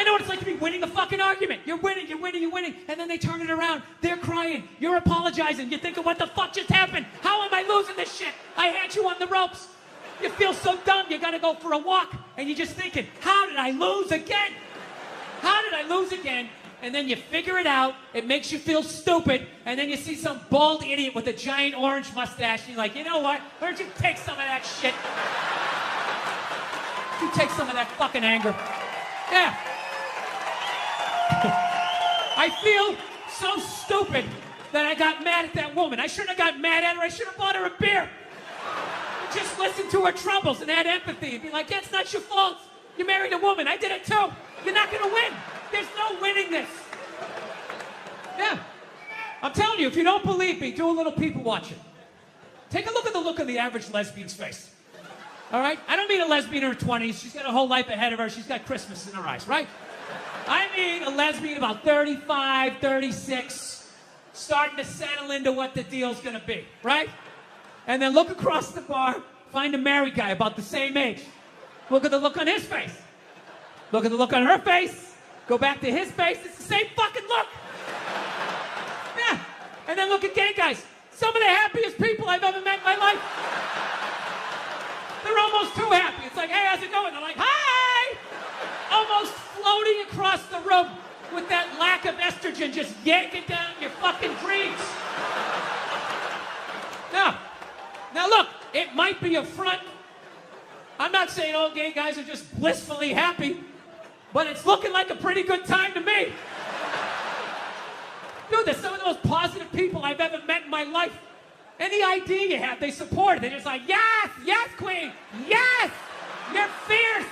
I know what it's like to be winning a fucking argument. You're winning, and then they turn it around. They're crying. You're apologizing. You're thinking, what the fuck just happened? How am I losing this shit? I had you on the ropes. You feel so dumb, you gotta go for a walk, and you're just thinking, how did I lose again? How did I lose again? And then you figure it out, it makes you feel stupid, and then you see some bald idiot with a giant orange mustache, and you're like, you know what? Why don't you take some of that shit? You take some of that fucking anger. Yeah. I feel so stupid that I got mad at that woman. I shouldn't have got mad at her. I should have bought her a beer. Just listen to her troubles and had empathy and be like, yeah, it's not your fault. You married a woman. I did it too. You're not going to win. There's no winning this. Yeah. I'm telling you, if you don't believe me, do a little people watching. Take a look at the look of the average lesbian's face. All right? I don't mean a lesbian in her 20s. She's got a whole life ahead of her. She's got Christmas in her eyes, right? I mean a lesbian about 35, 36, starting to settle into what the deal's going to be, right? And then look across the bar, find a married guy about the same age. Look at the look on his face. Look at the look on her face. Go back to his face. It's the same fucking look. Yeah. And then look at gay guys. Some of the happiest people I've ever met in my life. They're almost too happy. It's like, hey, how's it going? They're like, hi! Almost floating across the room with that lack of estrogen just yanking down your fucking dreams. Now look, it might be a front. I'm not saying all gay guys are just blissfully happy, but it's looking like a pretty good time to me. Dude, they're some of the most positive people I've ever met in my life. Any idea you have, they support it. They're just like, yes, yes, queen, yes, you're fierce,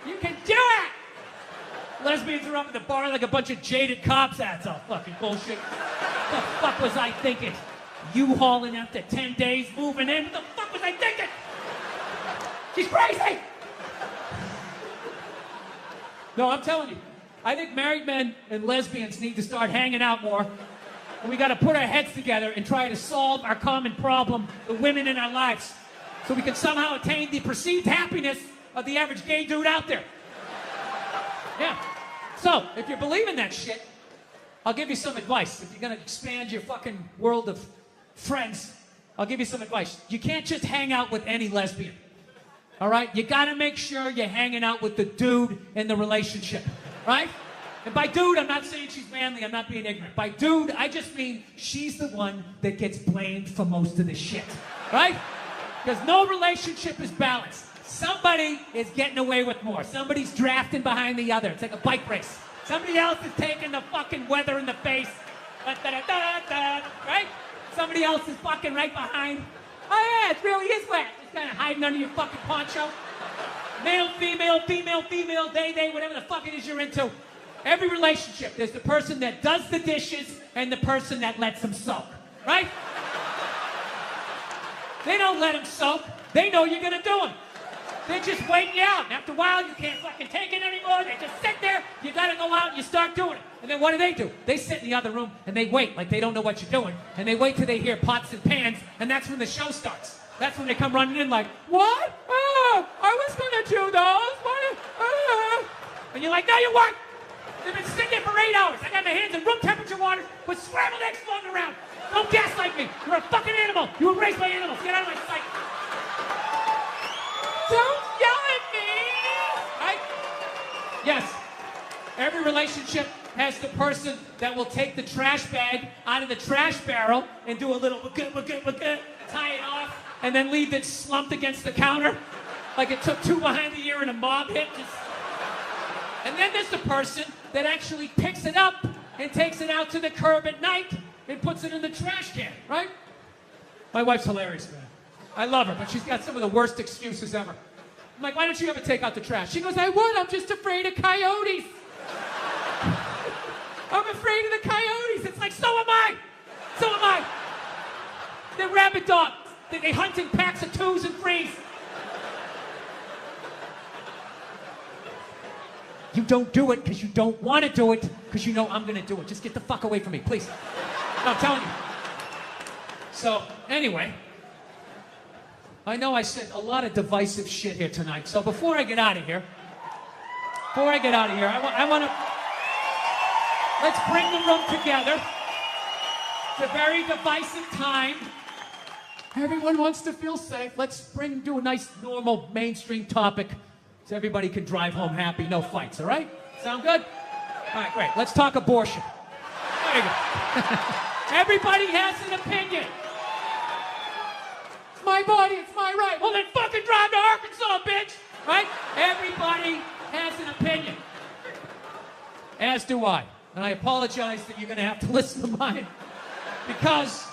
you can do it. Lesbians are up at the bar like a bunch of jaded cops. That's all fucking bullshit. What the fuck was I thinking? U-hauling after 10 days, moving in. What the fuck was I thinking? She's crazy! No, I'm telling you. I think married men and lesbians need to start hanging out more. And we gotta put our heads together and try to solve our common problem, the women in our lives, so we can somehow attain the perceived happiness of the average gay dude out there. Yeah. So, if you believe in that shit, I'll give you some advice. If you're gonna expand your fucking world of friends, I'll give you some advice. You can't just hang out with any lesbian. All right? You gotta make sure you're hanging out with the dude in the relationship. Right? And by dude, I'm not saying she's manly. I'm not being ignorant. By dude, I just mean she's the one that gets blamed for most of the shit. Right? Because no relationship is balanced. Somebody is getting away with more. Somebody's drafting behind the other. It's like a bike race. Somebody else is taking the fucking weather in the face. Right? Somebody else is fucking right behind. Oh yeah, it really is wet. It's kind of hiding under your fucking poncho. Male, female, female, female, they, whatever the fuck it is you're into. Every relationship, there's the person that does the dishes and the person that lets them soak. Right? They don't let them soak. They know you're gonna do them. They're just waiting you out. And after a while, you can't fucking take it anymore. They just sit there. You gotta go out and you start doing it. And then what do? They sit in the other room and they wait like they don't know what you're doing. And they wait till they hear pots and pans, and that's when the show starts. That's when they come running in like, what? Oh, I was gonna do those. What? And you're like, no, you weren't. They've been sitting there for 8 hours. I got my hands in room temperature water with scrambled eggs floating around. Don't gaslight me. You're a fucking animal. You were raised by animals. Get out of my sight. Don't yell at me! Right? Yes. Every relationship has the person that will take the trash bag out of the trash barrel and do a little tie it off, and then leave it slumped against the counter like it took two behind the ear in a mob hit. And then there's the person that actually picks it up and takes it out to the curb at night and puts it in the trash can, right? My wife's hilarious, man. I love her, but she's got some of the worst excuses ever. I'm like, why don't you ever take out the trash? She goes, I would, I'm just afraid of coyotes. I'm afraid of the coyotes. It's like, so am I. So am I. They're rabid dogs. They hunt in packs of 2s and 3s. You don't do it because you don't want to do it because you know I'm going to do it. Just get the fuck away from me, please. No, I'm telling you. So, anyway, I know I said a lot of divisive shit here tonight. So before I get out of here, before I get out of here, I want to... Let's bring the room together. It's a very divisive time. Everyone wants to feel safe. Let's do a nice, normal, mainstream topic so everybody can drive home happy, no fights, all right? Sound good? All right, great. Let's talk abortion. There you go. Everybody has an opinion. It's my body, it's my right. Well, then fucking drive to Arkansas, bitch! Right? Everybody has an opinion. As do I. And I apologize that you're going to have to listen to mine. Because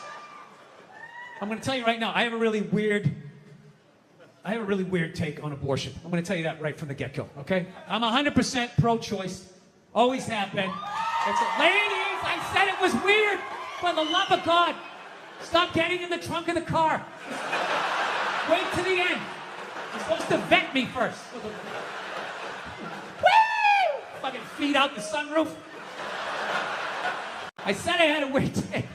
I'm going to tell you right now, I have a really weird take on abortion. I'm going to tell you that right from the get-go, okay? I'm 100% pro-choice. Always have been. Ladies, I said it was weird. For the love of God, stop getting in the trunk of the car. Wait to the end. You're supposed to vet me first. Woo! Fucking feet out the sunroof. I said I had a weird take.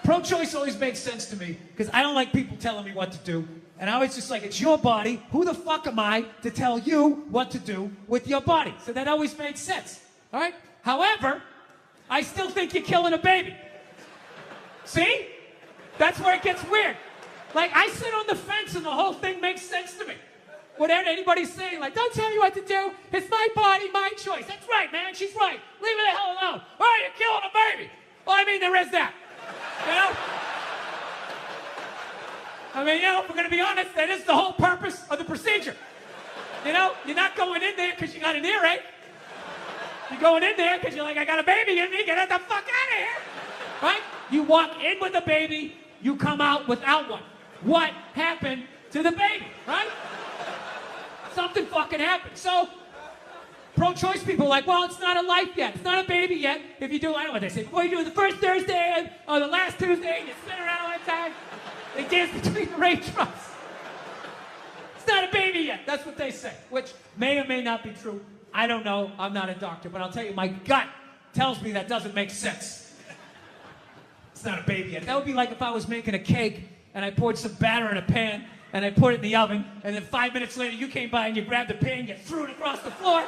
Pro-choice always makes sense to me because I don't like people telling me what to do. And I was just like, it's your body. Who the fuck am I to tell you what to do with your body? So that always made sense. All right? However, I still think you're killing a baby. See? That's where it gets weird. Like, I sit on the fence and the whole thing makes sense to me. Whatever anybody's saying, like, don't tell me what to do. It's my body, my choice. That's right, man. She's right. Leave her the hell alone. All right, you're killing a baby. Well, I mean, there is that. You know? I mean, you know, if we're going to be honest, that is the whole purpose of the procedure. You know, you're not going in there because you got an earache. You're going in there because you're like, I got a baby in me, get the fuck out of here. Right? You walk in with a baby, you come out without one. What happened to the baby, right? Something fucking happened. So, pro-choice people are like, well, it's not a life yet. It's not a baby yet. If you do, I don't know what they say. Before you do it the first Thursday or the last Tuesday, you spin around all the time. They dance between the raindrops. It's not a baby yet. That's what they say, which may or may not be true. I don't know. I'm not a doctor, but I'll tell you, my gut tells me that doesn't make sense. It's not a baby yet. That would be like if I was making a cake and I poured some batter in a pan and I put it in the oven, and then 5 minutes later you came by and you grabbed the pan, you threw it across the floor,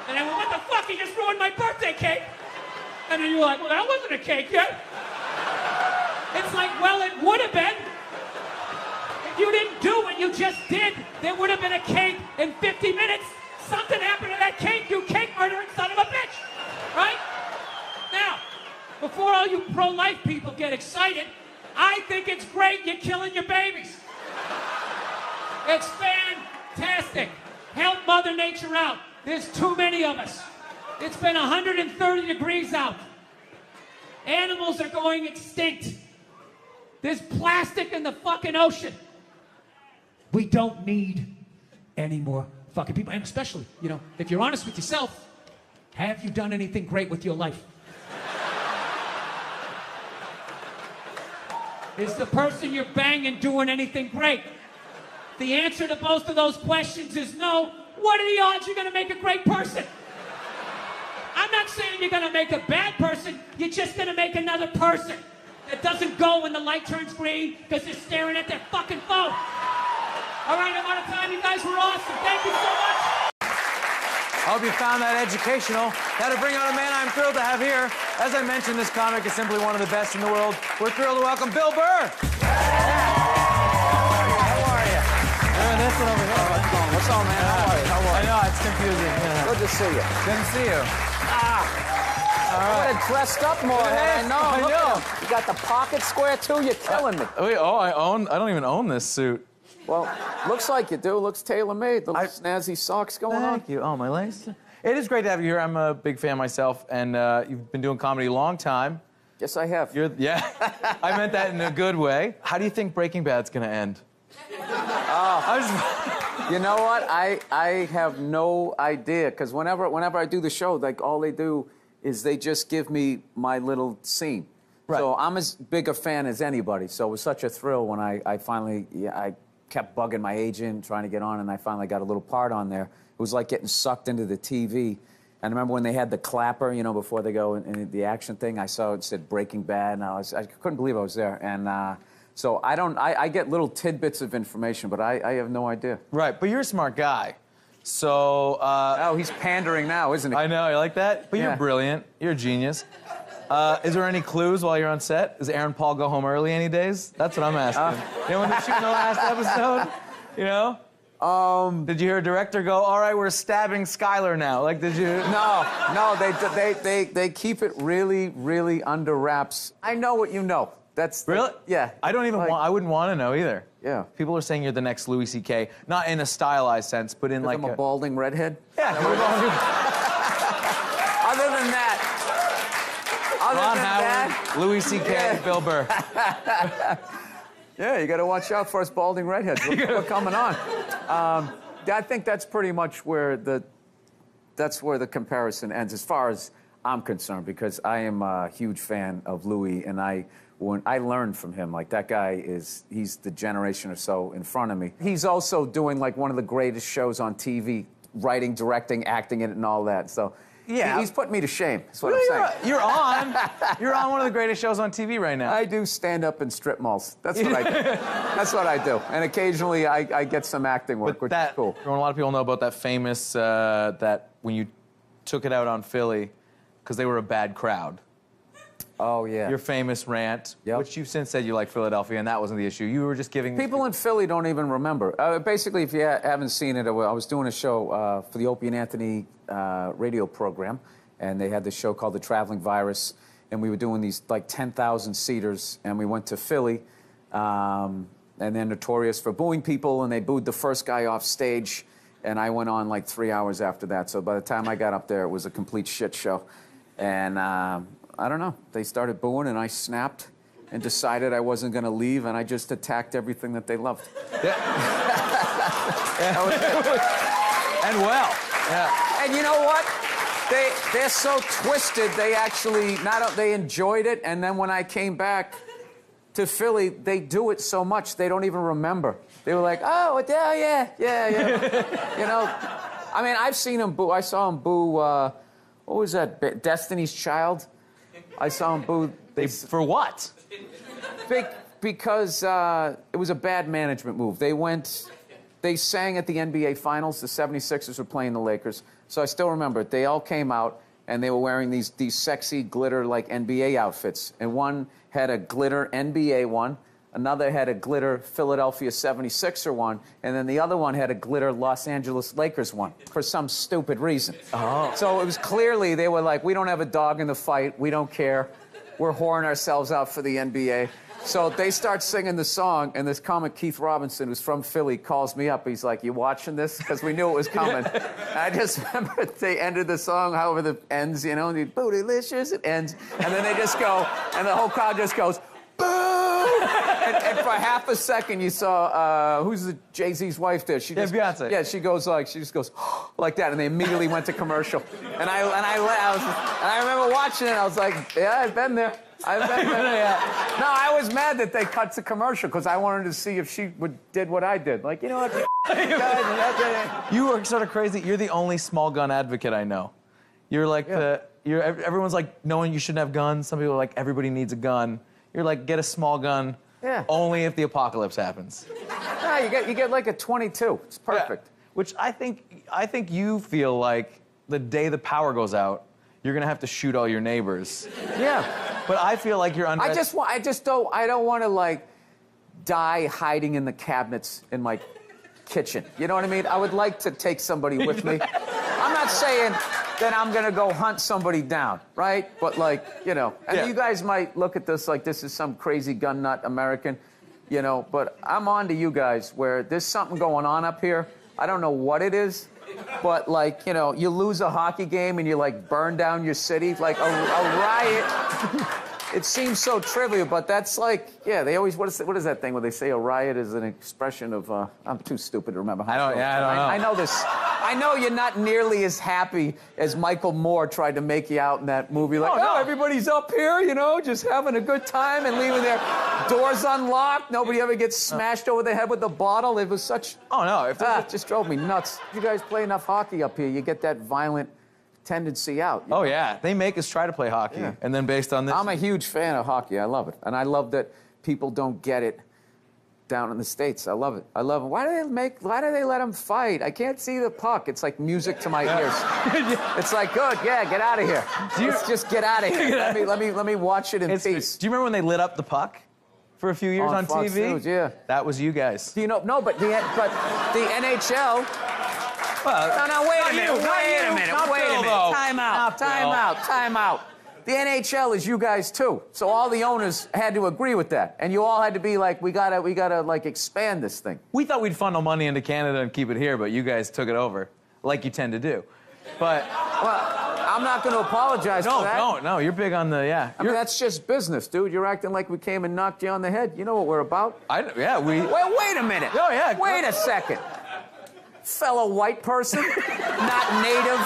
and I went, what the fuck? You just ruined my birthday cake. And then you were like, well, that wasn't a cake yet. It's like, well, it would have been. If you didn't do what you just did, there would have been a cake in 50 minutes. Something happened to that cake, you cake murdering son of a bitch. Right? Now, before all you pro-life people get excited, I think it's great you're killing your babies. It's fantastic. Help Mother Nature out. There's too many of us. It's been 130 degrees out. Animals are going extinct. There's plastic in the fucking ocean. We don't need any more fucking people. And especially, you know, if you're honest with yourself, have you done anything great with your life? Is the person you're banging doing anything great? The answer to both of those questions is no. What are the odds you're going to make a great person? I'm not saying you're going to make a bad person. You're just going to make another person that doesn't go when the light turns green because they're staring at their fucking phone. All right, I'm out of time. You guys were awesome. Thank you so much. I hope you found that educational. Now to bring on a man I'm thrilled to have here. As I mentioned, this comic is simply one of the best in the world. We're thrilled to welcome Bill Burr. How are you? Doing this one over here. What's on, man? How are you? I know, it's confusing. Yeah. Good to see you. Good to see you. All right. Dressed up more. Yes, I know. I Look know. at him. You got the pocket square, too? You're killing me. Wait, I don't even own this suit. Well, looks like you do. Looks tailor-made. The little snazzy socks going on. Thank you. Oh, my legs. It is great to have you here. I'm a big fan myself, and you've been doing comedy a long time. Yes, I have. Yeah, I meant that in a good way. How do you think Breaking Bad's gonna end? You know what? I have no idea, because whenever I do the show, like, all they do is they just give me my little scene. Right. So I'm as big a fan as anybody. So it was such a thrill when I finally, I kept bugging my agent, trying to get on, and I finally got a little part on there. It was like getting sucked into the TV. And I remember when they had the clapper, you know, before they go in the action thing, I saw it said Breaking Bad, and I couldn't believe I was there. And So I get little tidbits of information, but I have no idea. Right, but you're a smart guy. So, Oh, he's pandering now, isn't he? I know, you like that? But Yeah. you're brilliant. You're a genius. Is there any clues while you're on set? Does Aaron Paul go home early any days? That's what I'm asking. You know, when they're shooting the last episode, you know? Did you hear a director go, all right, we're stabbing Skylar now? Like, did you? No, they keep it really, really under wraps. I know what you know. That's Really? Yeah. I don't even Like- want, I wouldn't want to know either. Yeah. People are saying you're the next Louis C.K., not in a stylized sense, but in like I'm a balding redhead. Yeah. Other than that, Ron Howard, Louis C.K., Yeah. Bill Burr. yeah, you got to watch out for us balding redheads. We're coming on. I think that's pretty much where the comparison ends, as far as I'm concerned, because I am a huge fan of Louis, and when I learned from him. Like, that guy he's the generation or so in front of me. He's also doing like one of the greatest shows on TV, writing, directing, acting in it, and all that. So Yeah. he's put me to shame. That's what I'm saying. You're on one of the greatest shows on TV right now. I do stand up in strip malls. That's what I do. That's what I do. And occasionally I get some acting work, which is cool. A lot of people know about that famous, that when you took it out on Philly, because they were a bad crowd. Oh, yeah. Your famous rant, Yep. which you've since said you like Philadelphia, and that wasn't the issue. You were just giving... People in Philly don't even remember. Basically, if you haven't seen it, I was doing a show for the Opie and Anthony radio program, and they had this show called The Traveling Virus, and we were doing these like 10,000 seaters, and we went to Philly, and they're notorious for booing people, and they booed the first guy off stage, and I went on like 3 hours after that. So by the time I got up there, it was a complete shit show, and I don't know. They started booing, and I snapped and decided I wasn't going to leave, and I just attacked everything that they loved. And well. Yeah. And you know what? They're so twisted. They actually they enjoyed it, and then when I came back to Philly, they do it so much they don't even remember. They were like, "Oh, yeah. You know, I mean, I've seen them boo. I saw them boo. What was that? Destiny's Child. I saw them boo. For what? Because it was a bad management move. They sang at the NBA Finals. The 76ers were playing the Lakers. So I still remember it. They all came out, and they were wearing these sexy glitter, like, NBA outfits. And one had a glitter NBA one. Another had a glitter Philadelphia 76er one. And then the other one had a glitter Los Angeles Lakers one for some stupid reason. Oh. So it was clearly they were like, we don't have a dog in the fight. We don't care. We're whoring ourselves out for the NBA. So they start singing the song, and this comic, Keith Robinson, who's from Philly, calls me up. He's like, "You watching this?" Because we knew it was coming. And I just remember they ended the song, however it ends, you know, and the bootylicious, it ends. And then they just go, and the whole crowd just goes, boo! And for half a second, you saw, who's the Jay-Z's wife there? She just, Beyonce. Yeah, she just goes, like that, and they immediately went to commercial. And I remember watching it, I was like, yeah, I've been there. I've been there. No, I was mad that they cut to commercial, because I wanted to see if she did what I did. Like, you know what, guys, You are sort of crazy. You're the only small gun advocate I know. You're like everyone's like, knowing you shouldn't have guns. Some people are like, everybody needs a gun. You're like, get a small gun. Yeah. Only if the apocalypse happens. No, you get like a 22. It's perfect. Yeah. Which I think you feel like the day the power goes out, you're gonna have to shoot all your neighbors. Yeah. But I feel like you're under. I don't want to like die hiding in the cabinets in my kitchen. You know what I mean? I would like to take somebody with me. I'm not saying that I'm gonna go hunt somebody down, right? But like, you know, and you guys might look at this like this is some crazy gun nut American, you know, but I'm on to you guys where there's something going on up here. I don't know what it is, but like, you know, you lose a hockey game and you like burn down your city, like a riot. It seems so trivial, but that's like, yeah, they always, what is that thing where they say a riot is an expression of, I'm too stupid to remember how I don't know. I know this. I know you're not nearly as happy as Michael Moore tried to make you out in that movie. Like, no. Everybody's up here, you know, just having a good time and leaving their doors unlocked. Nobody ever gets smashed over the head with a bottle. It was such... Oh, no. It just drove me nuts. You guys play enough hockey up here, you get that violent tendency out. Oh, yeah. They make us try to play hockey. Yeah. And then based on this... I'm a huge fan of hockey. I love it. And I love that people don't get it down in the States. I love it. I love it. Why do they let them fight? I can't see the puck. It's like music to my ears. It's like, good, yeah, get out of here. Let's just get out of here. Let me watch it in peace. Do you remember when they lit up the puck for a few years on Fox TV? News, yeah. That was you guys. Do you know? No, but the NHL. Well, No, wait a minute. Wait a minute. Time out. The NHL is you guys too. So all the owners had to agree with that, and you all had to be like, we gotta like expand this thing. We thought we'd funnel money into Canada and keep it here, but you guys took it over, like you tend to do. But I'm not going to apologize for that. No, you're big on the I mean, that's just business, dude. You're acting like we came and knocked you on the head. You know what we're about. Wait a minute. Oh yeah. Wait a second. Fellow white person, not native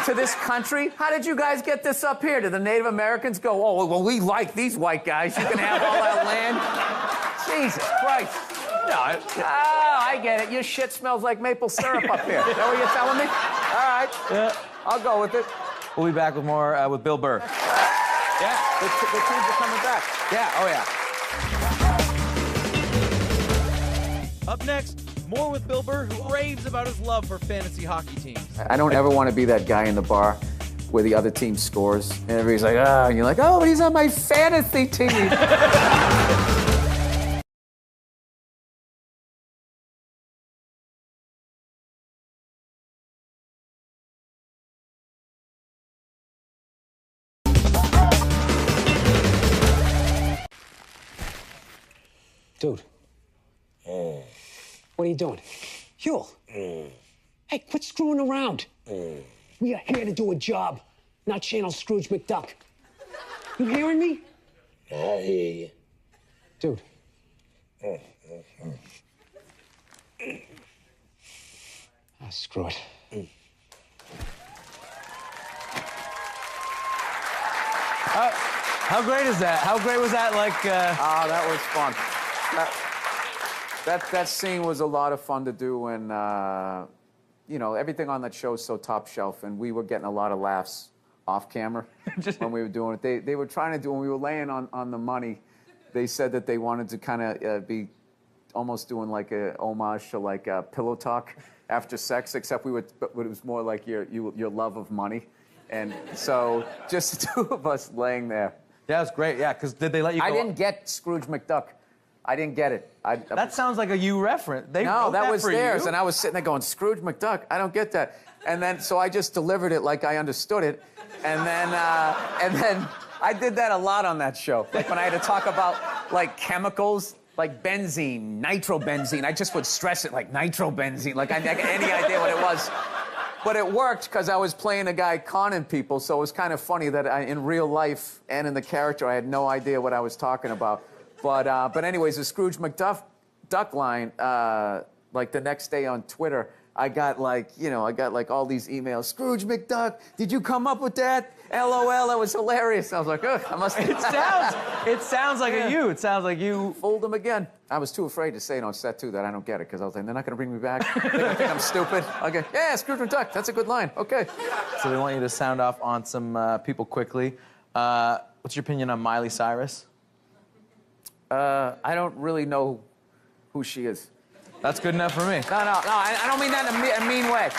to this country. How did you guys get this up here? Did the Native Americans go, oh, well, we like these white guys. You can have all that land? Jesus Christ. No, I get it. Your shit smells like maple syrup up here. Is that what you're telling me? All right. Yeah. I'll go with it. We'll be back with more with Bill Burr. Yeah. The teams are coming back. Yeah, oh yeah. Up next, more with Bill Burr, who raves about his love for fantasy hockey teams. I don't ever want to be that guy in the bar where the other team scores, and everybody's like, and you're like, oh, but he's on my fantasy team. Dude. What are you doing? Huel. Hey, quit screwing around. We are here to do a job, not channel Scrooge McDuck. You hearing me? I hear you. Dude. Screw it. How great is that? How great was that? That was fun. That scene was a lot of fun to do, and everything on that show is so top shelf, and we were getting a lot of laughs off camera when we were doing it. They were trying to do, when we were laying on the money, they said that they wanted to kind of be almost doing like a homage to like pillow talk after sex, except it was more like your love of money, and so just the two of us laying there. Yeah, it was great. Yeah, because did they let you go? I didn't get Scrooge McDuck. I didn't get it. That sounds like a you reference. No, that was theirs, you. and I was sitting there going, Scrooge McDuck, I don't get that. And then, so I just delivered it like I understood it, and then I did that a lot on that show. Like when I had to talk about like chemicals, like benzene, nitrobenzene, I just would stress it like nitrobenzene, like I didn't have any idea what it was. But it worked because I was playing a guy conning people, so it was kind of funny that in real life and in the character, I had no idea what I was talking about. But anyways, the Scrooge McDuck line, like the next day on Twitter, I got like all these emails. Scrooge McDuck, did you come up with that? LOL, that was hilarious. I was like, ugh, I must. It sounds like a you. It sounds like you fooled them again. I was too afraid to say it on set too that I don't get it because I was like, they're not going to bring me back. They think I'm stupid. Okay, yeah, Scrooge McDuck, that's a good line. Okay. So they want you to sound off on some people quickly. What's your opinion on Miley Cyrus? I don't really know who she is. That's good enough for me. No, I don't mean that in a mean way.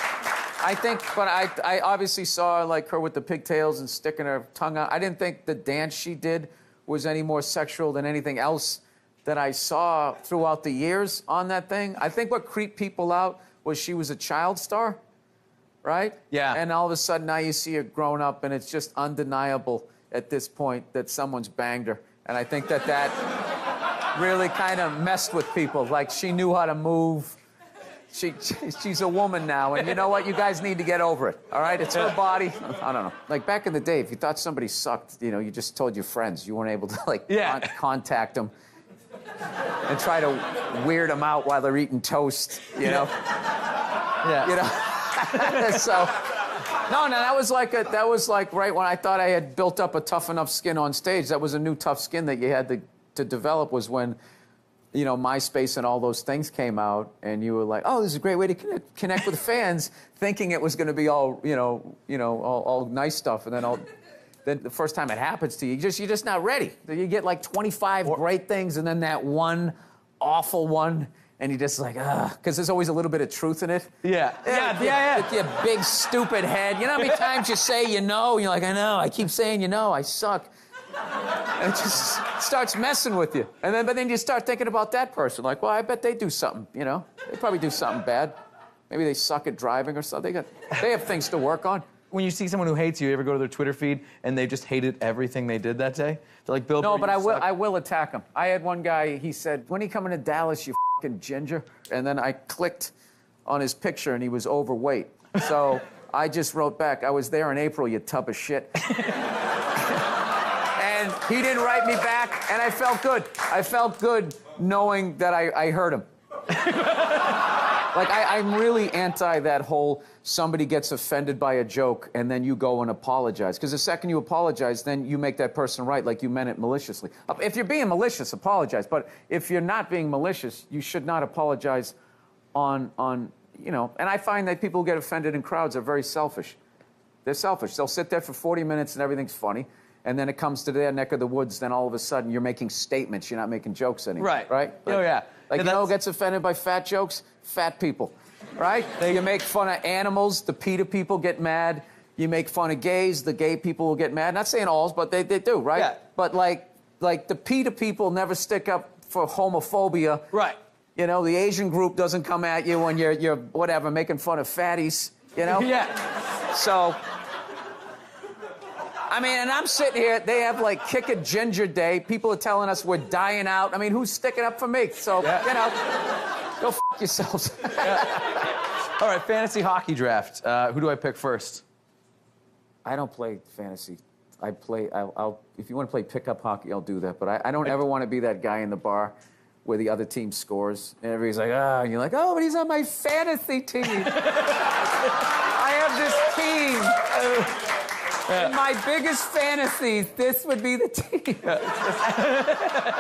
I think, but I obviously saw like her with the pigtails and sticking her tongue out. I didn't think the dance she did was any more sexual than anything else that I saw throughout the years on that thing. I think what creeped people out was she was a child star, right? Yeah. And all of a sudden now you see her grown up, and it's just undeniable at this point that someone's banged her. And I think that really kind of messed with people. Like, she knew how to move. She's a woman now, and you know what? You guys need to get over it, all right? It's her body. I don't know. Like, back in the day, if you thought somebody sucked, you just told your friends. You weren't able to, like, contact them and try to weird them out while they're eating toast, you know? Yeah. You know? So, no, that was like right when I thought I had built up a tough enough skin on stage. That was a new tough skin that you had to develop, was when, MySpace and all those things came out, and you were like, oh, this is a great way to connect with fans, thinking it was going to be all, all nice stuff, and then then the first time it happens to you, you're just not ready. You get like 25 great things, and then that one awful one, and you're just like, because there's always a little bit of truth in it. Yeah. With your big, stupid head. You know how many times you say you know? You're like, I know. I keep saying you know. I suck. And it just starts messing with you. But then you start thinking about that person. Like, well, I bet they do something, you know? They probably do something bad. Maybe they suck at driving or something. They have things to work on. When you see someone who hates you, ever go to their Twitter feed and they just hated everything they did that day? They're like, Bill Burr, no, but you suck. I will attack him. I had one guy, he said, when are you coming to Dallas, you fucking ginger? And then I clicked on his picture and he was overweight. So I just wrote back, I was there in April, you tub of shit. And he didn't write me back, and I felt good. I felt good knowing that I hurt him. Like, I'm really anti that whole somebody gets offended by a joke and then you go and apologize. Because the second you apologize, then you make that person right, like you meant it maliciously. If you're being malicious, apologize. But if you're not being malicious, you should not apologize on you know. And I find that people who get offended in crowds are very selfish. They're selfish. They'll sit there for 40 minutes and everything's funny. And then it comes to their neck of the woods, then all of a sudden you're making statements. You're not making jokes anymore. Right. Right? Oh, yeah. Like, Yeah, you know who gets offended by fat jokes? Fat people. Right? You make fun of animals, the PETA people get mad. You make fun of gays, the gay people will get mad. Not saying alls, but they do, right? Yeah. But like the PETA people never stick up for homophobia. Right. You know, the Asian group doesn't come at you when you're whatever, making fun of fatties, you know? Yeah. So, I mean, and I'm sitting here, they have like Kick a Ginger Day. People are telling us we're dying out. I mean, who's sticking up for me? So, you know, go f*** yourselves. All right, fantasy hockey draft. Who do I pick first? I don't play fantasy. I'll if you want to play pickup hockey, I'll do that. But I don't ever want to be that guy in the bar where the other team scores. And everybody's like, and you're like, but he's on my fantasy team. I have this team. In my biggest fantasies, this would be the team.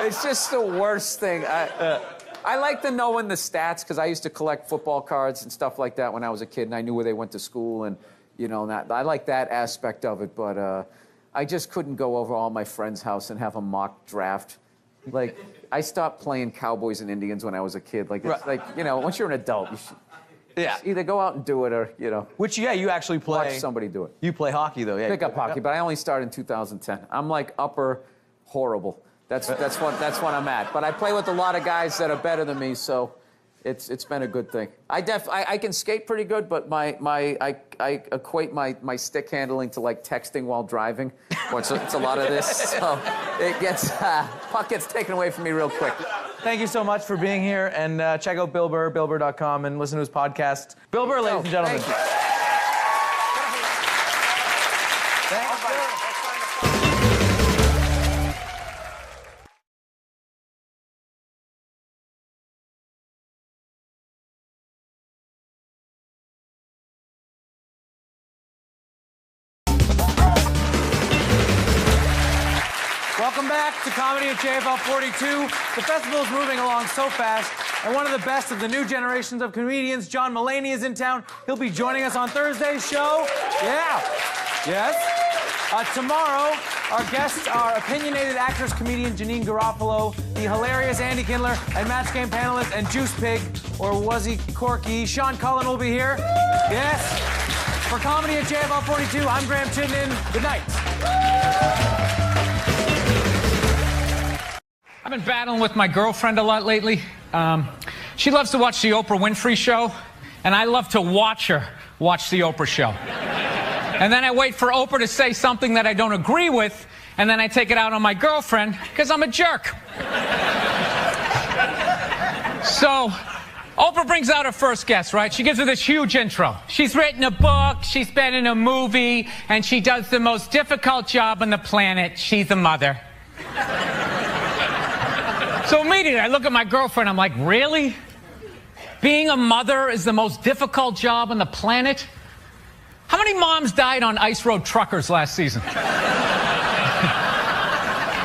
It's just the worst thing. I like to know in the stats because I used to collect football cards and stuff like that when I was a kid, and I knew where they went to school, and you know, I like that aspect of it. But I just couldn't go over all my friends' house and have a mock draft. Like, I stopped playing Cowboys and Indians when I was a kid. Like, it's like, you know, once you're an adult, you should. Yeah. Either go out and do it or, you know. Which, yeah, you actually play. Watch somebody do it. You play hockey, though, yeah. Pick up hockey, but I only started in 2010. I'm like upper horrible. That's what I'm at. But I play with a lot of guys that are better than me, so it's been a good thing. I can skate pretty good, but I equate my stick handling to like texting while driving. It's a lot of this, so it gets puck gets taken away from me real quick. Thank you so much for being here, and check out Bill Burr, BillBurr.com, and listen to his podcast. Bill Burr, ladies and gentlemen. Thank you. Welcome back to Comedy at JFL 42. The festival is moving along so fast, and one of the best of the new generations of comedians, John Mulaney, is in town. He'll be joining us on Thursday's show. Yeah. Yes. Tomorrow, our guests are opinionated actress, comedian Janine Garofalo, the hilarious Andy Kindler, and Match Game panelist and Juice Pig, or was he Corky? Sean Cullen will be here. Yes. For Comedy at JFL 42, I'm Graham Chidnin. Good night. I've been battling with my girlfriend a lot lately. She loves to watch the Oprah Winfrey Show, and I love to watch her watch the Oprah Show. And then I wait for Oprah to say something that I don't agree with, and then I take it out on my girlfriend, because I'm a jerk. So, Oprah brings out her first guest, right? She gives her this huge intro. She's written a book, she's been in a movie, and she does the most difficult job on the planet. She's a mother. So immediately, I look at my girlfriend, I'm like, really? Being a mother is the most difficult job on the planet? How many moms died on ice road truckers last season?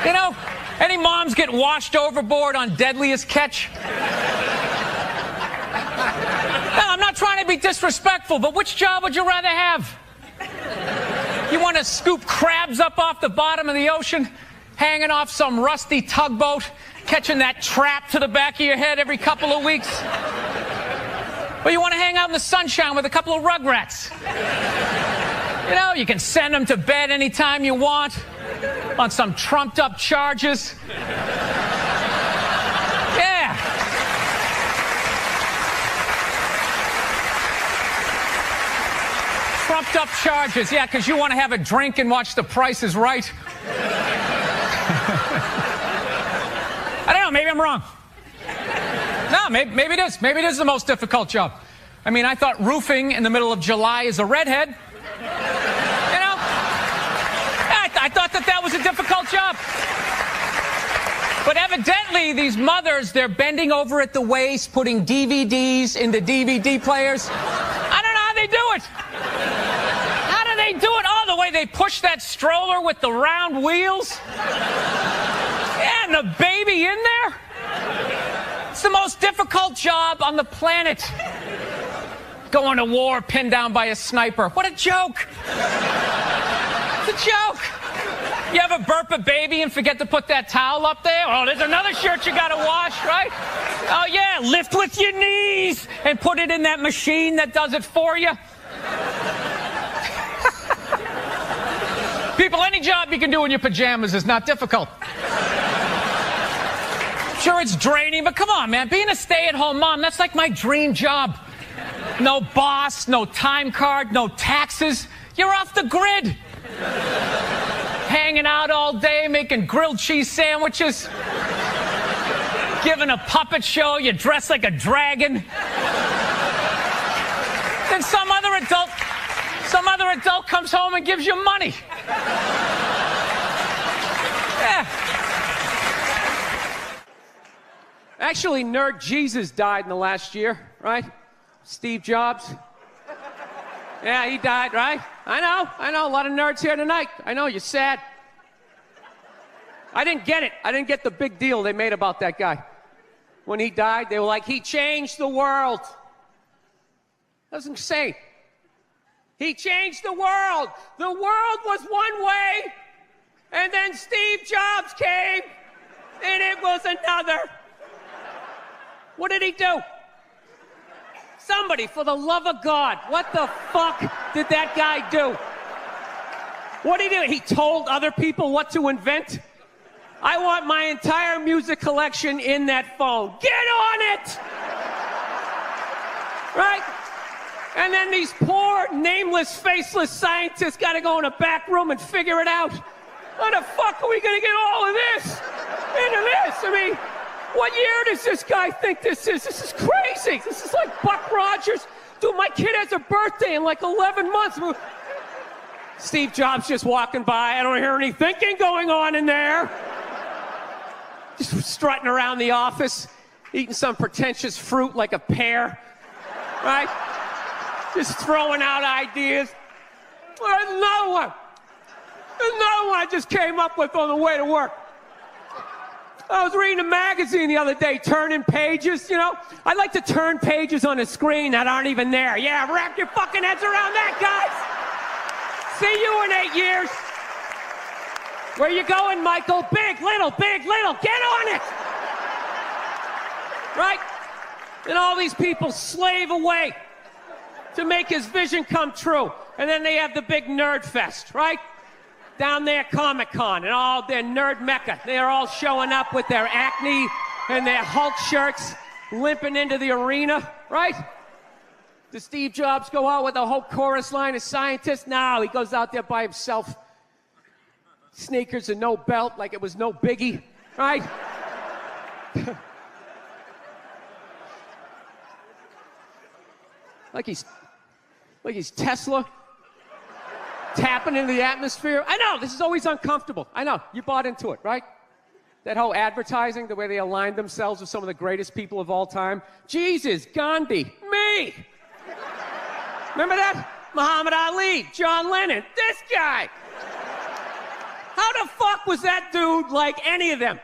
You know, any moms get washed overboard on Deadliest Catch? No, I'm not trying to be disrespectful, but which job would you rather have? You want to scoop crabs up off the bottom of the ocean, hanging off some rusty tugboat, catching that trap to the back of your head every couple of weeks? Or you want to hang out in the sunshine with a couple of rugrats? You know, you can send them to bed anytime you want on some trumped-up charges. Yeah. Trumped-up charges, yeah, because you want to have a drink and watch The Price is Right. I don't know, maybe I'm wrong. No, maybe it is. Maybe it is the most difficult job. I mean, I thought roofing in the middle of July as a redhead, you know, I thought that was a difficult job. But evidently, these mothers, they're bending over at the waist, putting DVDs into DVD players. I don't know how they do it. How do they do it? Oh, the way they push that stroller with the round wheels. Yeah, and the baby in there. It's the most difficult job on the planet. Going to war pinned down by a sniper. What a joke. It's a joke. You ever burp a baby and forget to put that towel up there? Oh, there's another shirt you gotta wash, right? Oh yeah, lift with your knees and put it in that machine that does it for you. People, any job you can do in your pajamas is not difficult. Sure, it's draining, but come on, man. Being a stay-at-home mom, that's like my dream job. No boss, no time card, no taxes. You're off the grid. Hanging out all day, making grilled cheese sandwiches. Giving a puppet show, you dress like a dragon. Then some other adult comes home and gives you money. Yeah. Actually, Nerd Jesus died in the last year, right? Steve Jobs. Yeah, he died, right? I know. A lot of nerds here tonight. I know, you're sad. I didn't get it. I didn't get the big deal they made about that guy. When he died, they were like, he changed the world. That was insane. He changed the world. The world was one way, and then Steve Jobs came, and it was another. What did he do? Somebody, for the love of God, what the fuck did that guy do? What did he do? He told other people what to invent? I want my entire music collection in that phone. Get on it! Right? And then these poor, nameless, faceless scientists got to go in a back room and figure it out. How the fuck are we going to get all of this into this? I mean, what year does this guy think this is? This is crazy. This is like Buck Rogers. Dude, my kid has a birthday in like 11 months. Steve Jobs just walking by. I don't hear any thinking going on in there. Just strutting around the office, eating some pretentious fruit like a pear. Right? Just throwing out ideas. There's another one. There's another one I just came up with on the way to work. I was reading a magazine the other day, turning pages, you know? I like to turn pages on a screen that aren't even there. Yeah, wrap your fucking heads around that, guys. See you in 8 years. Where you going, Michael? Big, little, get on it. Right? And all these people slave away to make his vision come true. And then they have the big nerd fest, right? Down there, Comic-Con, and all their nerd mecca. They're all showing up with their Acne and their Hulk shirts, limping into the arena, right? Does Steve Jobs go out with a whole chorus line of scientists? No, he goes out there by himself. Sneakers and no belt, like it was no biggie, right? like he's Tesla. Tapping into the atmosphere. I know, this is always uncomfortable. I know, you bought into it, right? That whole advertising, the way they aligned themselves with some of the greatest people of all time. Jesus, Gandhi, me. Remember that? Muhammad Ali, John Lennon, this guy. How the fuck was that dude like any of them?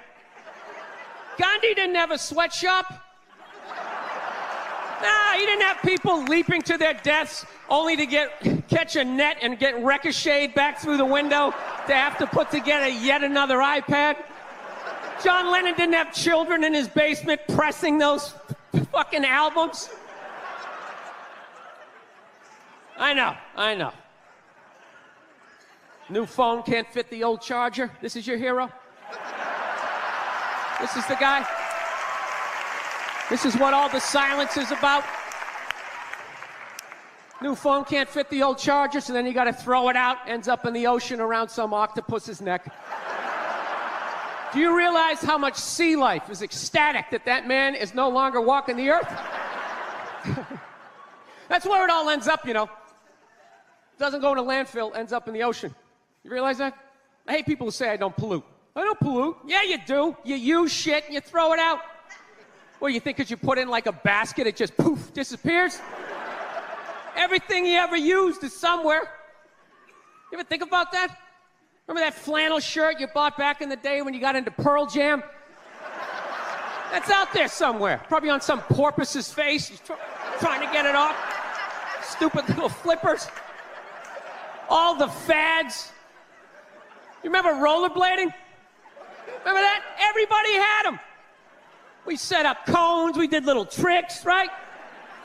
Gandhi didn't have a sweatshop. Nah, he didn't have people leaping to their deaths only to catch a net and get ricocheted back through the window to have to put together yet another iPad. John Lennon didn't have children in his basement pressing those fucking albums. I know. New phone can't fit the old charger. This is your hero? This is the guy? This is what all the silence is about? New phone can't fit the old charger, so then you gotta throw it out, ends up in the ocean around some octopus's neck. Do you realize how much sea life is ecstatic that that man is no longer walking the earth? That's where it all ends up, you know. Doesn't go in a landfill, ends up in the ocean. You realize that? I hate people who say I don't pollute. I don't pollute. Yeah, you do. You use shit and you throw it out. Well, you think because you put it in like a basket, it just poof, disappears? Everything you ever used is somewhere. You ever think about that? Remember that flannel shirt you bought back in the day when you got into Pearl Jam? That's out there somewhere. Probably on some porpoise's face. He's trying to get it off. Stupid little flippers. All the fads. You remember rollerblading? Remember that? Everybody had them. We set up cones, we did little tricks, right?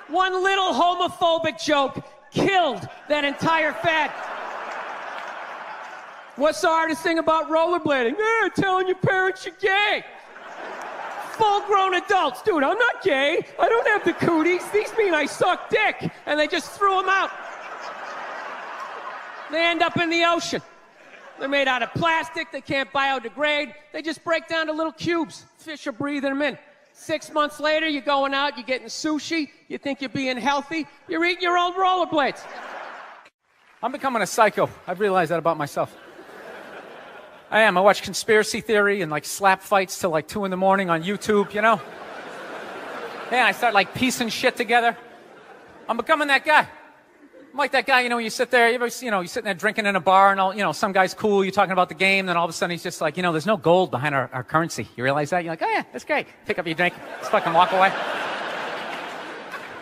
One little homophobic joke killed that entire fad. What's the hardest thing about rollerblading? Telling your parents you're gay. Full-grown adults. Dude, I'm not gay. I don't have the cooties. These mean I suck dick. And they just threw them out. They end up in the ocean. They're made out of plastic. They can't biodegrade. They just break down to little cubes. Fish are breathing them in. 6 months later, you're going out, you're getting sushi. You think you're being healthy. You're eating your old rollerblades. I'm becoming a psycho. I've realized that about myself. I am. I watch conspiracy theory and like slap fights till like 2 in the morning on YouTube, you know? Yeah, I start like piecing shit together. I'm becoming that guy. I'm like that guy, you know, you sit there, you're sitting there drinking in a bar and all, you know, some guy's cool, you're talking about the game, then all of a sudden he's just like, you know, there's no gold behind our currency. You realize that? You're like, oh yeah, that's great. Pick up your drink, just fucking walk away.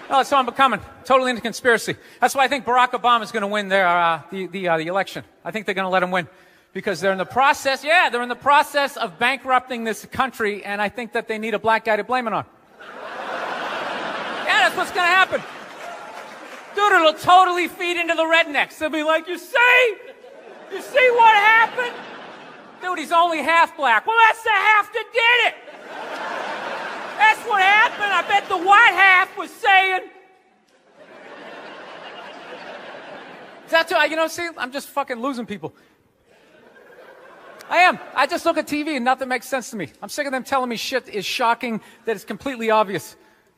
Oh, so I'm becoming totally into conspiracy. That's why I think Barack Obama is going to win the election. I think they're going to let him win because they're in the process of bankrupting this country, and I think that they need a black guy to blame it on. Yeah, that's what's going to happen. Dude, it'll totally feed into the rednecks. They'll be like, you see what happened? Dude, he's only half black. Well, that's the half that did it. That's what happened. I bet the white half was saying. That's what, you know, see, I'm just fucking losing people. I am. I just look at TV and nothing makes sense to me. I'm sick of them telling me shit is shocking that it's completely obvious.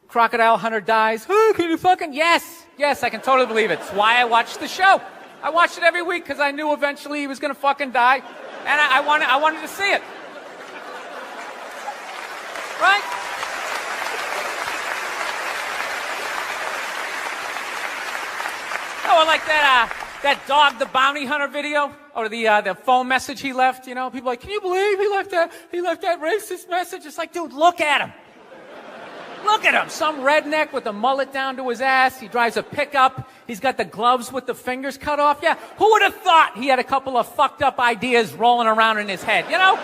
Crocodile hunter dies. Oh, can you fucking... Yes, I can totally believe it. It's why I watched the show. I watched it every week because I knew eventually he was going to fucking die. And I wanted to see it. Right? Oh, like that dog, the bounty hunter video, or the phone message he left. You know, people are like, can you believe he left that racist message? It's like, dude, look at him. Look at him. Some redneck with a mullet down to his ass. He drives a pickup. He's got the gloves with the fingers cut off. Yeah, who would have thought he had a couple of fucked up ideas rolling around in his head, you know?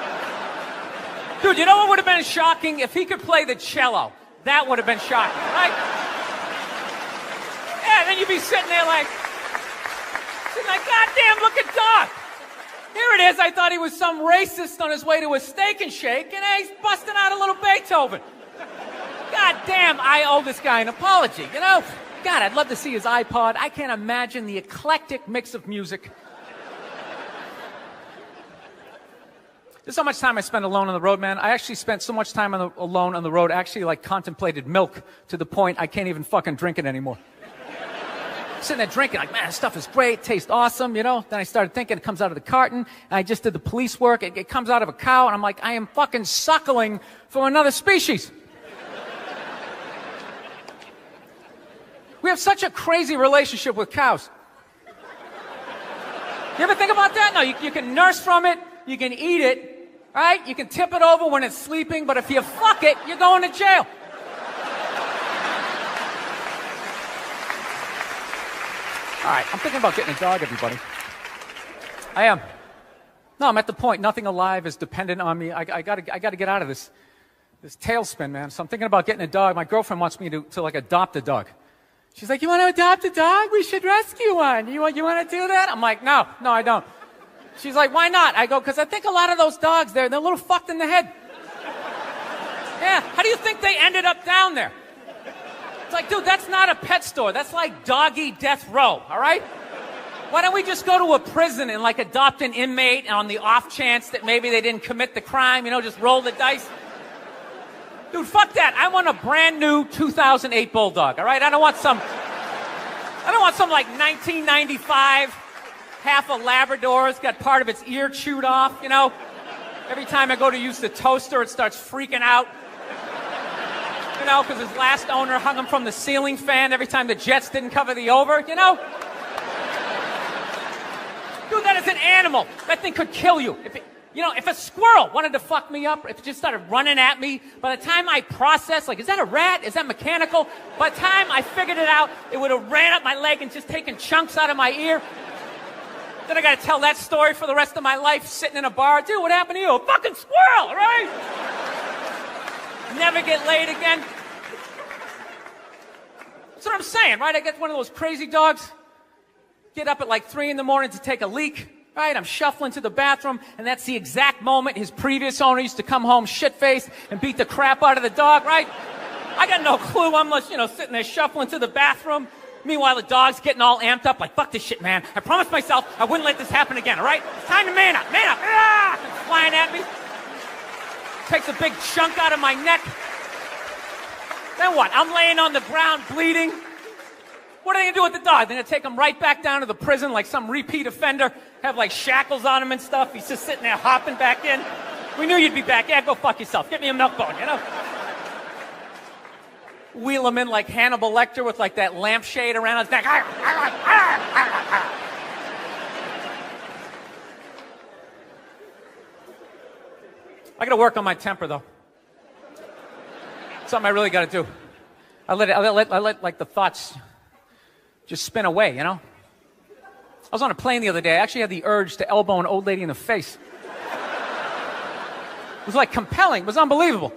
Dude, you know what would have been shocking? If he could play the cello. That would have been shocking, right? Yeah, then you'd be sitting there like, goddamn, look at Doc. Here it is. I thought he was some racist on his way to a steak and shake, and he's busting out a little Beethoven. God damn, I owe this guy an apology, you know? God, I'd love to see his iPod. I can't imagine the eclectic mix of music. There's so much time I spend alone on the road, man. I actually spent so much time alone on the road, I actually like contemplated milk to the point I can't even fucking drink it anymore. Sitting there drinking, like, man, this stuff is great, tastes awesome, you know? Then I started thinking it comes out of the carton, and I just did the police work. It comes out of a cow, and I'm like, I am fucking suckling from another species. We have such a crazy relationship with cows. You ever think about that? No, you can nurse from it, you can eat it, right? You can tip it over when it's sleeping, but if you fuck it, you're going to jail. All right, I'm thinking about getting a dog, everybody. I am. No, I'm at the point. Nothing alive is dependent on me. I gotta get out of this tailspin, man. So I'm thinking about getting a dog. My girlfriend wants me to like adopt a dog. She's like, you want to adopt a dog? We should rescue one. You want to do that? I'm like, no, I don't. She's like, why not? I go, because I think a lot of those dogs they're a little fucked in the head. Yeah, how do you think they ended up down there? It's like, dude, that's not a pet store. That's like doggy death row, all right? Why don't we just go to a prison and like adopt an inmate on the off chance that maybe they didn't commit the crime, just roll the dice? Dude, fuck that. I want a brand new 2008 Bulldog, all right? I don't want some like 1995, half a Labrador. It's got part of its ear chewed off, Every time I go to use the toaster, it starts freaking out. Because his last owner hung him from the ceiling fan every time the Jets didn't cover the over, Dude, that is an animal. That thing could kill you. If a squirrel wanted to fuck me up, if it just started running at me, by the time I processed, like, is that a rat? Is that mechanical? By the time I figured it out, it would have ran up my leg and just taken chunks out of my ear. Then I got to tell that story for the rest of my life, sitting in a bar. Dude, what happened to you? A fucking squirrel, right? Never get laid again. That's what I'm saying, right? I get one of those crazy dogs, get up at like 3 in the morning to take a leak, right? I'm shuffling to the bathroom, and that's the exact moment his previous owner used to come home shit-faced and beat the crap out of the dog, right? I got no clue. I'm just, sitting there shuffling to the bathroom. Meanwhile, the dog's getting all amped up, like, fuck this shit, man. I promised myself I wouldn't let this happen again, all right? It's time to man up, man up. Ah! It's flying at me. Takes a big chunk out of my neck. Then what? I'm laying on the ground bleeding. What are they gonna do with the dog? They're gonna take him right back down to the prison like some repeat offender, have like shackles on him and stuff. He's just sitting there hopping back in. We knew you'd be back. Yeah, go fuck yourself. Get me a milk bone, Wheel him in like Hannibal Lecter with like that lampshade around his neck. I gotta work on my temper though. Something I really gotta do. I let like the thoughts just spin away, I was on a plane the other day. I actually had the urge to elbow an old lady in the face. It was like compelling. It was unbelievable.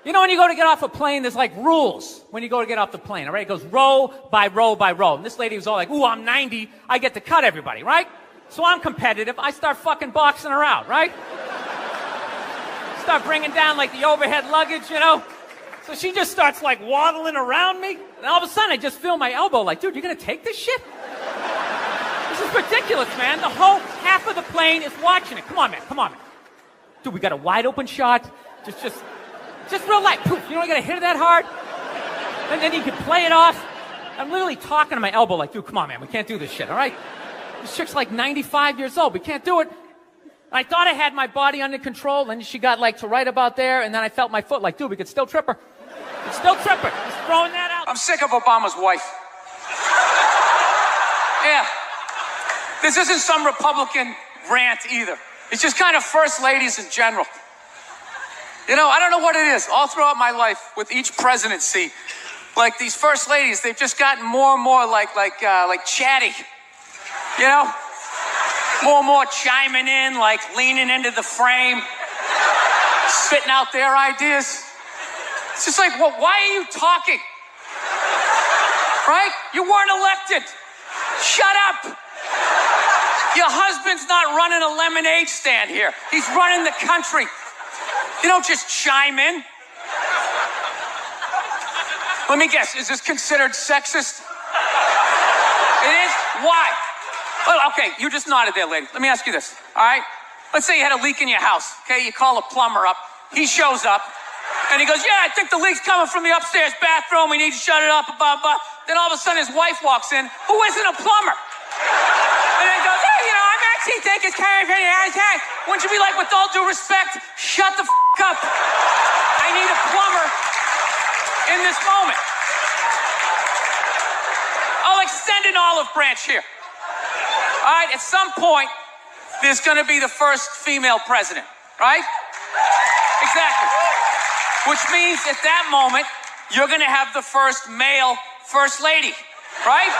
When you go to get off a plane, there's like rules when you go to get off the plane, all right? It goes row by row by row. And this lady was all like, ooh, I'm 90. I get to cut everybody, right? So I'm competitive. I start fucking boxing her out, right? Start bringing down like the overhead luggage, So she just starts like waddling around me. And all of a sudden I just feel my elbow like, dude, you're going to take this shit? This is ridiculous, man. The whole half of the plane is watching it. Come on, man. Dude, we got a wide open shot. Just real light. Poof. You don't got to hit it that hard. And then you can play it off. I'm literally talking to my elbow like, dude, come on, man. We can't do this shit, all right? This chick's like 95 years old. We can't do it. I thought I had my body under control, and she got like to right about there, and then I felt my foot like, dude, we could still trip her. Just throwing that out. I'm sick of Obama's wife. Yeah. This isn't some Republican rant either. It's just kind of first ladies in general. I don't know what it is. All throughout my life, with each presidency, like these first ladies, they've just gotten more and more like chatty. More and more chiming in, like leaning into the frame, spitting out their ideas. It's just like, well, why are you talking? Right? You weren't elected. Shut up. Your husband's not running a lemonade stand here. He's running the country. You don't just chime in. Let me guess, is this considered sexist? It is? Why? Well, okay, you just nodded there, lady. Let me ask you this, all right? Let's say you had a leak in your house, okay? You call a plumber up. He shows up, and he goes, yeah, I think the leak's coming from the upstairs bathroom. We need to shut it up, blah, blah. Then all of a sudden, his wife walks in, who isn't a plumber. And then goes, hey, I'm actually thinking it's kind of pretty high. Wouldn't you be like, with all due respect, shut the up. I need a plumber in this moment. I'll extend an olive branch here. All right, at some point, there's going to be the first female president, right? Exactly. Which means at that moment, you're going to have the first male first lady, right?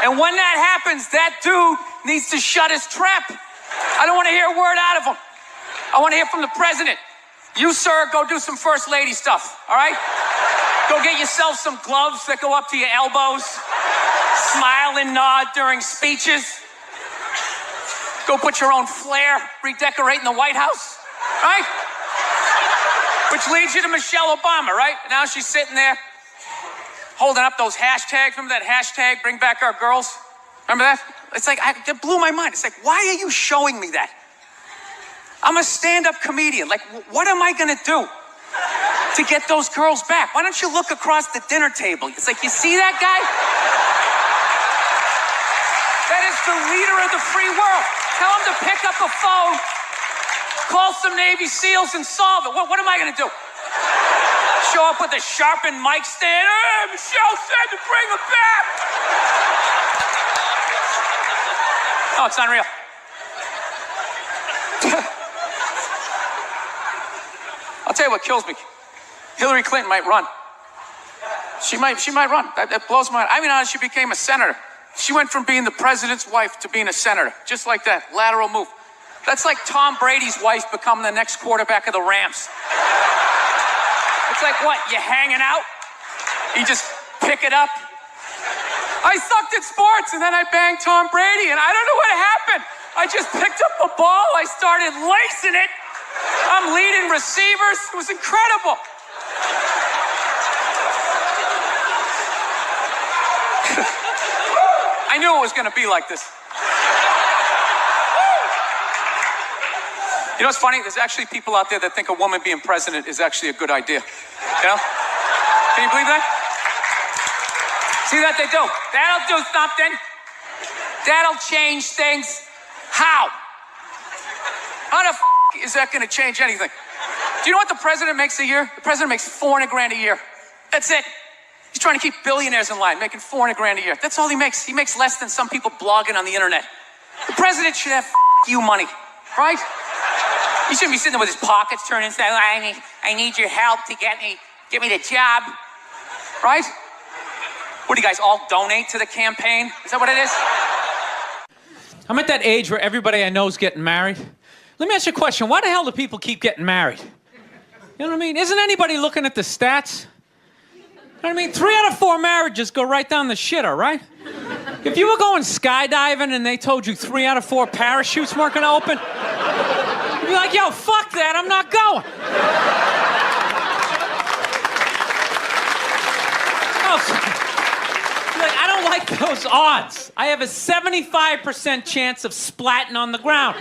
And when that happens, that dude needs to shut his trap. I don't want to hear a word out of him. I want to hear from the president. You, sir, go do some first lady stuff, all right? Go get yourself some gloves that go up to your elbows. Smile and nod during speeches. Go put your own flair redecorating the White House, right? Which leads you to Michelle Obama, right? Now she's sitting there holding up those hashtags. Remember that hashtag, bring back our girls? Remember that? It's like, that blew my mind. It's like, why are you showing me that? I'm a stand-up comedian. Like, what am I gonna do to get those girls back? Why don't you look across the dinner table? It's like, you see that guy? That is the leader of the free world. Tell him to pick up a phone, call some Navy SEALs and solve it. What am I gonna do? Show up with a sharpened mic stand? Hey, Michelle said to bring him back. Oh, it's unreal. I'll tell you what kills me. Hillary Clinton might run. She might run. That blows my mind. I mean, honestly, she became a senator. She went from being the president's wife to being a senator. Just like that, lateral move. That's like Tom Brady's wife becoming the next quarterback of the Rams. It's like, what, you hanging out? You just pick it up? I sucked at sports, and then I banged Tom Brady, and I don't know what happened. I just picked up a ball, I started lacing it. I'm leading receivers. It was incredible. I knew it was going to be like this. You know what's funny? There's actually people out there that think a woman being president is actually a good idea. You know? Can you believe that? See that they do? That'll do something. That'll change things. How? How the is that going to change anything? Do you know what the president makes a year? The president makes $400 grand a year. That's it. He's trying to keep billionaires in line, making $400 grand a year. That's all he makes. He makes less than some people blogging on the internet. The president should have you money, right? He shouldn't be sitting there with his pockets turned inside. I need your help to get me the job, right? What do you guys all donate to the campaign? Is that what it is? I'm at that age where everybody I know is getting married. Let me ask you a question. Why the hell do people keep getting married? You know what I mean? Isn't anybody looking at the stats? You know what I mean? 3 out of 4 marriages go right down the shitter, right? If you were going skydiving and they told you 3 out of 4 parachutes weren't going to open, you'd be like, yo, fuck that, I'm not going. Like, I don't like those odds. I have a 75% chance of splatting on the ground.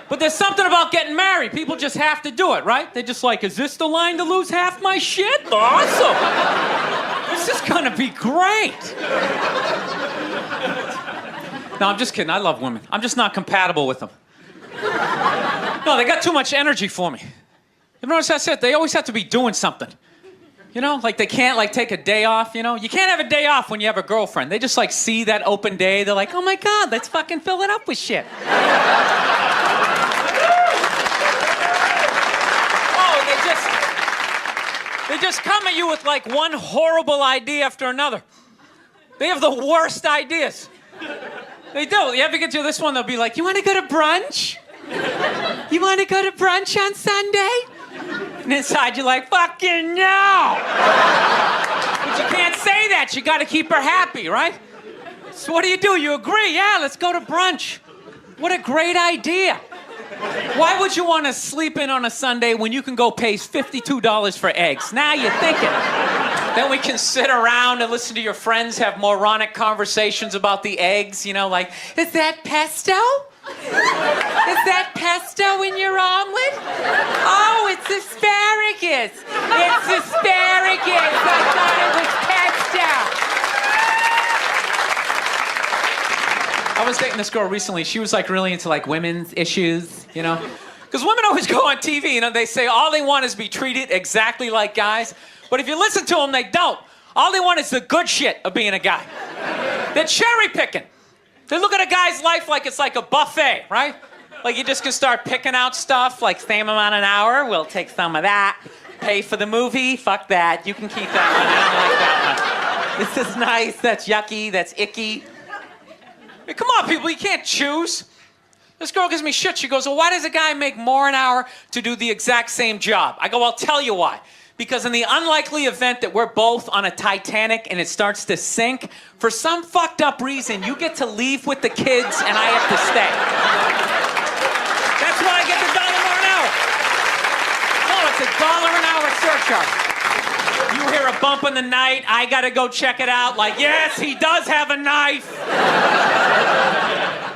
But there's something about getting married. People just have to do it, right? They're just like, is this the line to lose half my shit? Awesome. This is gonna be great. No, I'm just kidding. I love women. I'm just not compatible with them. No, they got too much energy for me. You notice that's it? They always have to be doing something. You know, like they can't like take a day off, you know? You can't have a day off when you have a girlfriend. They just like see that open day. They're like, oh my God, let's fucking fill it up with shit. They just come at you with like one horrible idea after another. They have the worst ideas. They do. You ever get to this one, they'll be like, you want to go to brunch? You want to go to brunch on Sunday? And inside you're like, fucking no! But you can't say that. You got to keep her happy, right? So what do? You agree? Yeah, let's go to brunch. What a great idea. Why would you want to sleep in on a Sunday when you can go pay $52 for eggs? Now you're thinking. Then we can sit around and listen to your friends have moronic conversations about the eggs, you know, like, is that pesto? Is that pesto in your omelet? Oh, it's asparagus. It's asparagus. I thought it was pesto. I was dating this girl recently. She was like really into like women's issues, you know? Because women always go on TV, you know, they say all they want is to be treated exactly like guys. But if you listen to them, they don't. All they want is the good shit of being a guy. They're cherry picking. They look at a guy's life like it's like a buffet, right? Like you just can start picking out stuff, like same amount an hour, we'll take some of that. Pay for the movie, fuck that. You can keep that one, I don't like that one. This is nice, that's yucky, that's icky. Hey, come on, people, you can't choose. This girl gives me shit. She goes, well, why does a guy make more an hour to do the exact same job? I go, I'll tell you why. Because in the unlikely event that we're both on a Titanic and it starts to sink, for some fucked up reason, you get to leave with the kids and I have to stay. That's why I get the $1 more an hour. No, it's $1 an hour surcharge. You hear a bump in the night, I gotta go check it out. Like, yes, he does have a knife.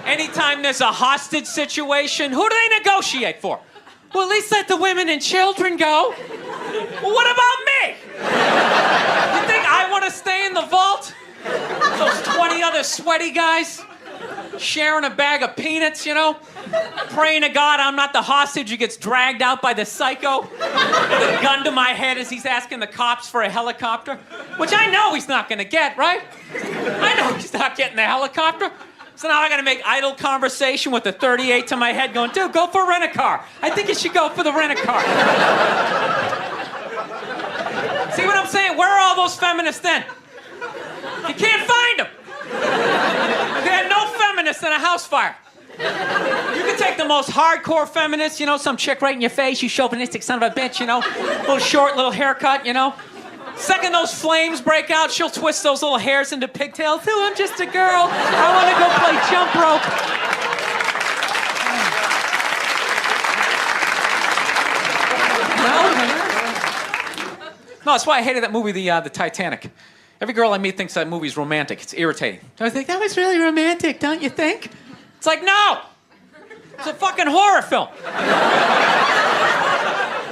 Anytime there's a hostage situation, who do they negotiate for? Well, at least let the women and children go. Well, what about me? You think I want to stay in the vault? Those 20 other sweaty guys sharing a bag of peanuts, you know? Praying to God I'm not the hostage who gets dragged out by the psycho with a gun to my head as he's asking the cops for a helicopter, which I know he's not going to get, right? I know he's not getting the helicopter. So now I gotta make idle conversation with the 38 to my head going, dude, go for a rent-a-car. I think you should go for the rent-a-car. See what I'm saying? Where are all those feminists then? You can't find them. They had no feminists in a house fire. You can take the most hardcore feminist, you know, some chick right in your face, you chauvinistic son of a bitch, you know, little short, little haircut, you know. Second those flames break out, she'll twist those little hairs into pigtails. Oh, I'm just a girl. I want to go play jump rope. No, that's why I hated that movie, the Titanic. Every girl I meet thinks that movie's romantic. It's irritating. I think, that was really romantic, don't you think? It's like, no! It's a fucking horror film.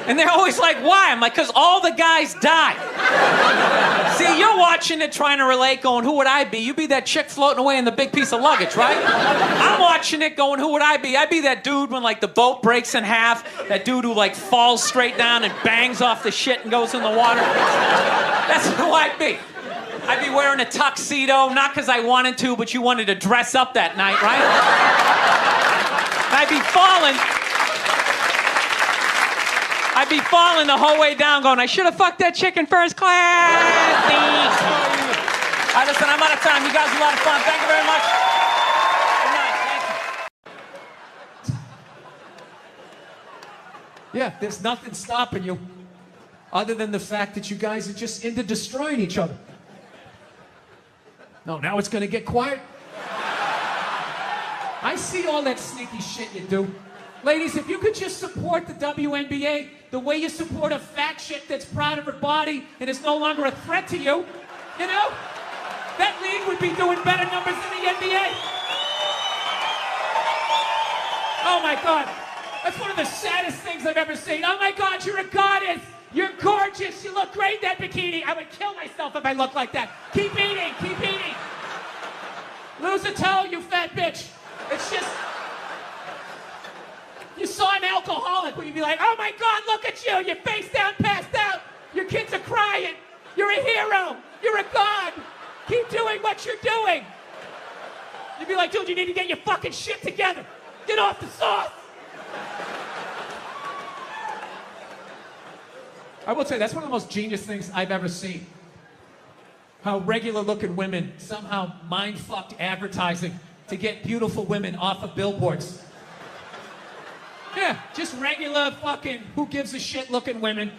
And they're always like, why? I'm like, because all the guys die. See, you're watching it trying to relate, going, who would I be? You'd be that chick floating away in the big piece of luggage, right? I'm watching it going, who would I be? I'd be that dude when, like, the boat breaks in half, that dude who, like, falls straight down and bangs off the shit and goes in the water. That's who I'd be. I'd be wearing a tuxedo, not because I wanted to, but you wanted to dress up that night, right? I'd be falling the whole way down going, I should have fucked that chick in first class. All right, listen, I'm out of time. You guys are a lot of fun. Thank you very much. Good night. Thank you. Yeah, there's nothing stopping you other than the fact that you guys are just into destroying each other. No, now it's going to get quiet. I see all that sneaky shit you do. Ladies, if you could just support the WNBA the way you support a fat chick that's proud of her body and is no longer a threat to you, you know, that league would be doing better numbers than the NBA. Oh my God. That's one of the saddest things I've ever seen. Oh my God, you're a goddess. You're gorgeous. You look great in that bikini. I would kill myself if I looked like that. Keep eating. Keep eating. Lose a toe, you fat bitch. It's just... You saw an alcoholic where you'd be like, oh my God, look at you. You're face down, passed out. Your kids are crying. You're a hero. You're a god. Keep doing what you're doing. You'd be like, dude, you need to get your fucking shit together. Get off the sauce. I will tell you, that's one of the most genius things I've ever seen. How regular-looking women somehow mind-fucked advertising to get beautiful women off of billboards. Yeah, just regular fucking who-gives-a-shit-looking women,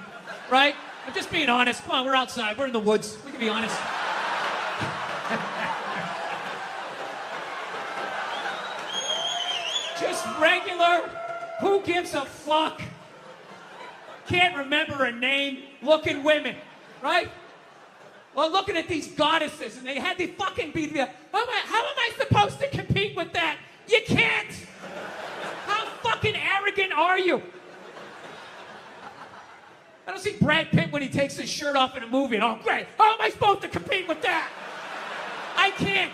right? I'm just being honest. Come on, we're outside. We're in the woods. We can be honest. Just regular, who-gives-a-fuck, can't remember her name, looking women, right? Well, looking at these goddesses, and they had to fucking be the... How am I supposed to compete with that? You can't! How fucking arrogant are you? I don't see Brad Pitt when he takes his shirt off in a movie and, oh, great, how am I supposed to compete with that? I can't.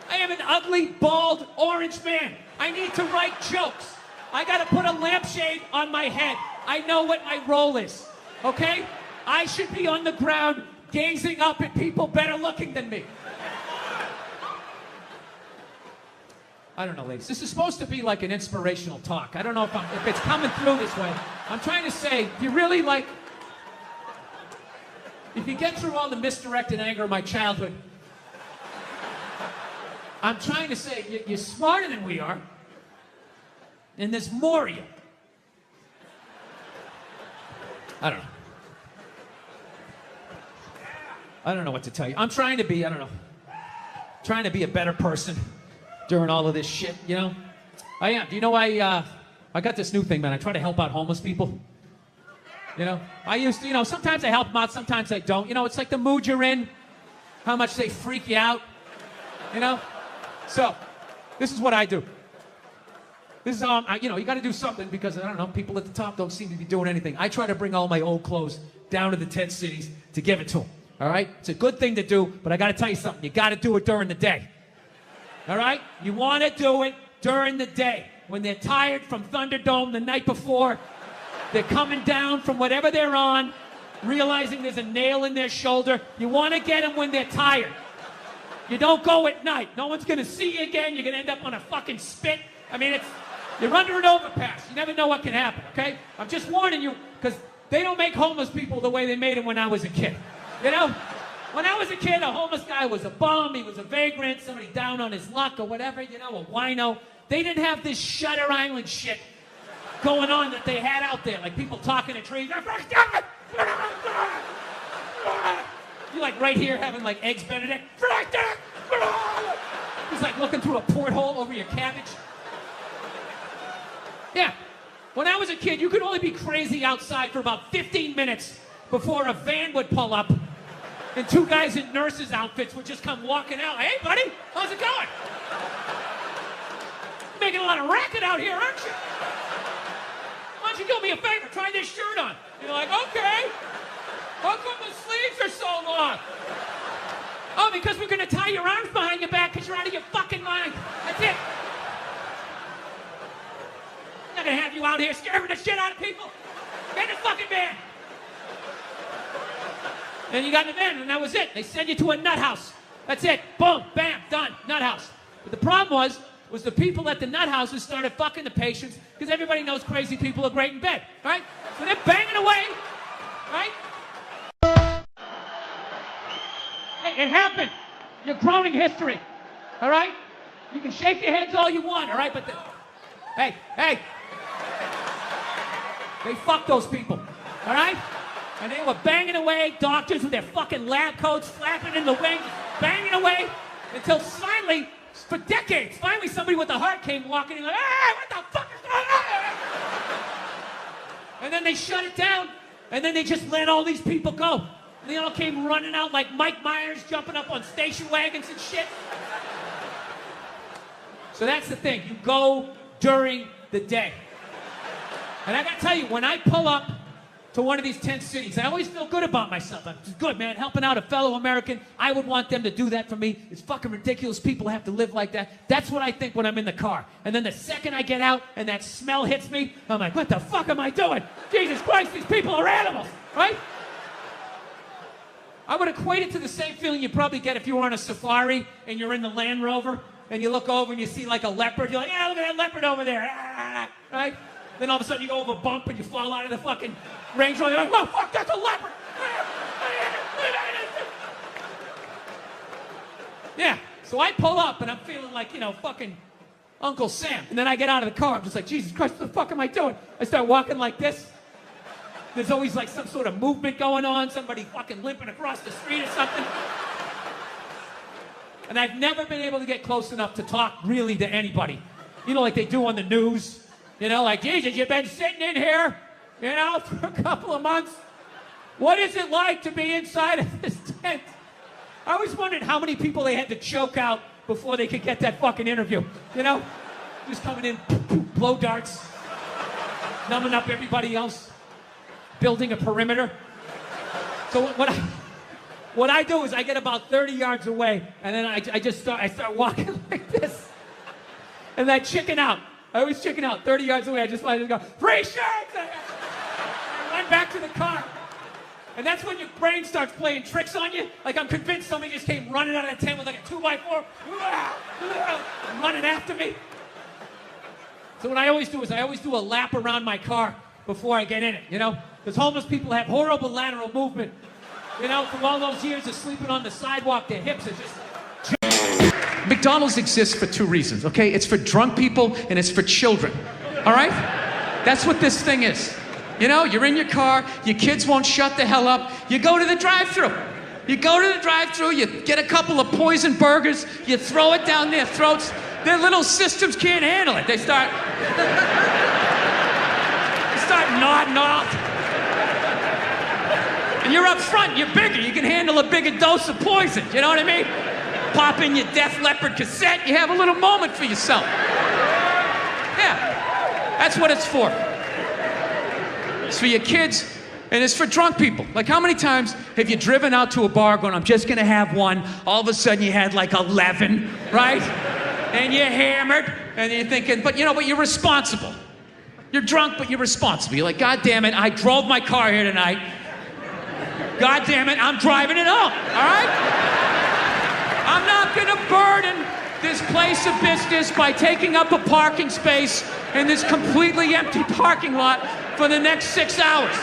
I am an ugly, bald, orange man. I need to write jokes. I gotta put a lampshade on my head. I know what my role is, okay? I should be on the ground gazing up at people better looking than me. I don't know, ladies. This is supposed to be like an inspirational talk. I don't know if it's coming through this way. I'm trying to say, you really like... if you get through all the misdirected anger of my childhood, I'm trying to say you're smarter than we are, and there's more of you. I don't know. I don't know what to tell you. I'm trying to be, I don't know, trying to be a better person during all of this shit, you know? I am. Do you know I got this new thing, man. I try to help out homeless people. You know? I used to, you know, sometimes I help them out, sometimes I don't. You know, it's like the mood you're in, how much they freak you out, you know? So, this is what I do. This is how you know, you got to do something because, I don't know, people at the top don't seem to be doing anything. I try to bring all my old clothes down to the tent cities to give it to them. All right? It's a good thing to do, but I got to tell you something. You got to do it during the day. All right? You want to do it during the day. When they're tired from Thunderdome the night before, they're coming down from whatever they're on, realizing there's a nail in their shoulder. You want to get them when they're tired. You don't go at night. No one's going to see you again. You're going to end up on a fucking spit. I mean, you're under an overpass. You never know what can happen, okay? I'm just warning you, because they don't make homeless people the way they made them when I was a kid. You know? When I was a kid, a homeless guy was a bum, he was a vagrant, somebody down on his luck or whatever, you know, a wino. They didn't have this Shutter Island shit going on that they had out there, like people talking to trees. You like right here having like eggs Benedict. He's like looking through a porthole over your cabbage. Yeah. When I was a kid, you could only be crazy outside for about 15 minutes before a van would pull up and two guys in nurses' outfits would just come walking out. Hey, buddy, how's it going? You're making a lot of racket out here, aren't you? Why don't you do me a favor? Try this shirt on. You're like, okay. How come the sleeves are so long? Oh, because we're going to tie your arms behind your back because you're out of your fucking mind. That's it. I'm not going to have you out here scaring the shit out of people. Get in the fucking van. And you got in the van, and that was it. They send you to a nut house. That's it. Boom, bam, done. Nut house. But the problem was the people at the nut houses started fucking the patients because everybody knows crazy people are great in bed, right? So they're banging away, right? Hey, it happened. You're groaning history, all right? You can shake your heads all you want, all right? But hey, they fucked those people, all right? And they were banging away, doctors with their fucking lab coats flapping in the wind, banging away until finally, for decades, finally somebody with a heart came walking in like, hey, what the fuck is going on? And then they shut it down, and then they just let all these people go. And they all came running out like Mike Myers jumping up on station wagons and shit. So that's the thing, you go during the day. And I gotta tell you, when I pull up to one of these tent cities, I always feel good about myself. I'm just good, man, helping out a fellow American. I would want them to do that for me. It's fucking ridiculous people have to live like that. That's what I think when I'm in the car. And then the second I get out and that smell hits me, I'm like, what the fuck am I doing? Jesus Christ, these people are animals, right? I would equate it to the same feeling you probably get if you were on a safari and you're in the Land Rover and you look over and you see like a leopard. You're like, yeah, look at that leopard over there, right? Then all of a sudden you go over a bump and you fall out of the fucking Range Rover. You're like, oh, fuck, that's a leopard. Yeah, so I pull up and I'm feeling like, you know, fucking Uncle Sam. And then I get out of the car. I'm just like, Jesus Christ, what the fuck am I doing? I start walking like this. There's always like some sort of movement going on. Somebody fucking limping across the street or something. And I've never been able to get close enough to talk really to anybody. You know, like they do on the news. You know, like, Jesus, you've been sitting in here, you know, for a couple of months. What is it like to be inside of this tent? I always wondered how many people they had to choke out before they could get that fucking interview. You know? Just coming in, blow darts, numbing up everybody else, building a perimeter. So what I do is I get about 30 yards away, and then I start walking like this. And I chicken out. I always chicken out 30 yards away. I just want to go, free shirts! I run back to the car. And that's when your brain starts playing tricks on you. Like I'm convinced somebody just came running out of the tent with like a 2x4, running after me. So what I always do is I always do a lap around my car before I get in it, you know? Because homeless people have horrible lateral movement You know, from all those years of sleeping on the sidewalk, their hips are just... McDonald's exists for two reasons, okay? It's for drunk people and it's for children, all right? That's what this thing is. You know, you're in your car, your kids won't shut the hell up, you go to the drive-thru. You go to the drive-thru, you get a couple of poison burgers, you throw it down their throats, their little systems can't handle it. They start nodding off. And you're up front, you're bigger, you can handle a bigger dose of poison, you know what I mean? Pop in your Def Leppard cassette, you have a little moment for yourself. Yeah, that's what it's for. It's for your kids, and it's for drunk people. Like, how many times have you driven out to a bar going, I'm just gonna have one, all of a sudden you had like 11, right? And you're hammered, and you're thinking, but you're responsible. You're drunk, but you're responsible. You're like, God damn it, I drove my car here tonight. God damn it, I'm driving it home, all right? I'm not gonna burden this place of business by taking up a parking space in this completely empty parking lot for the next 6 hours.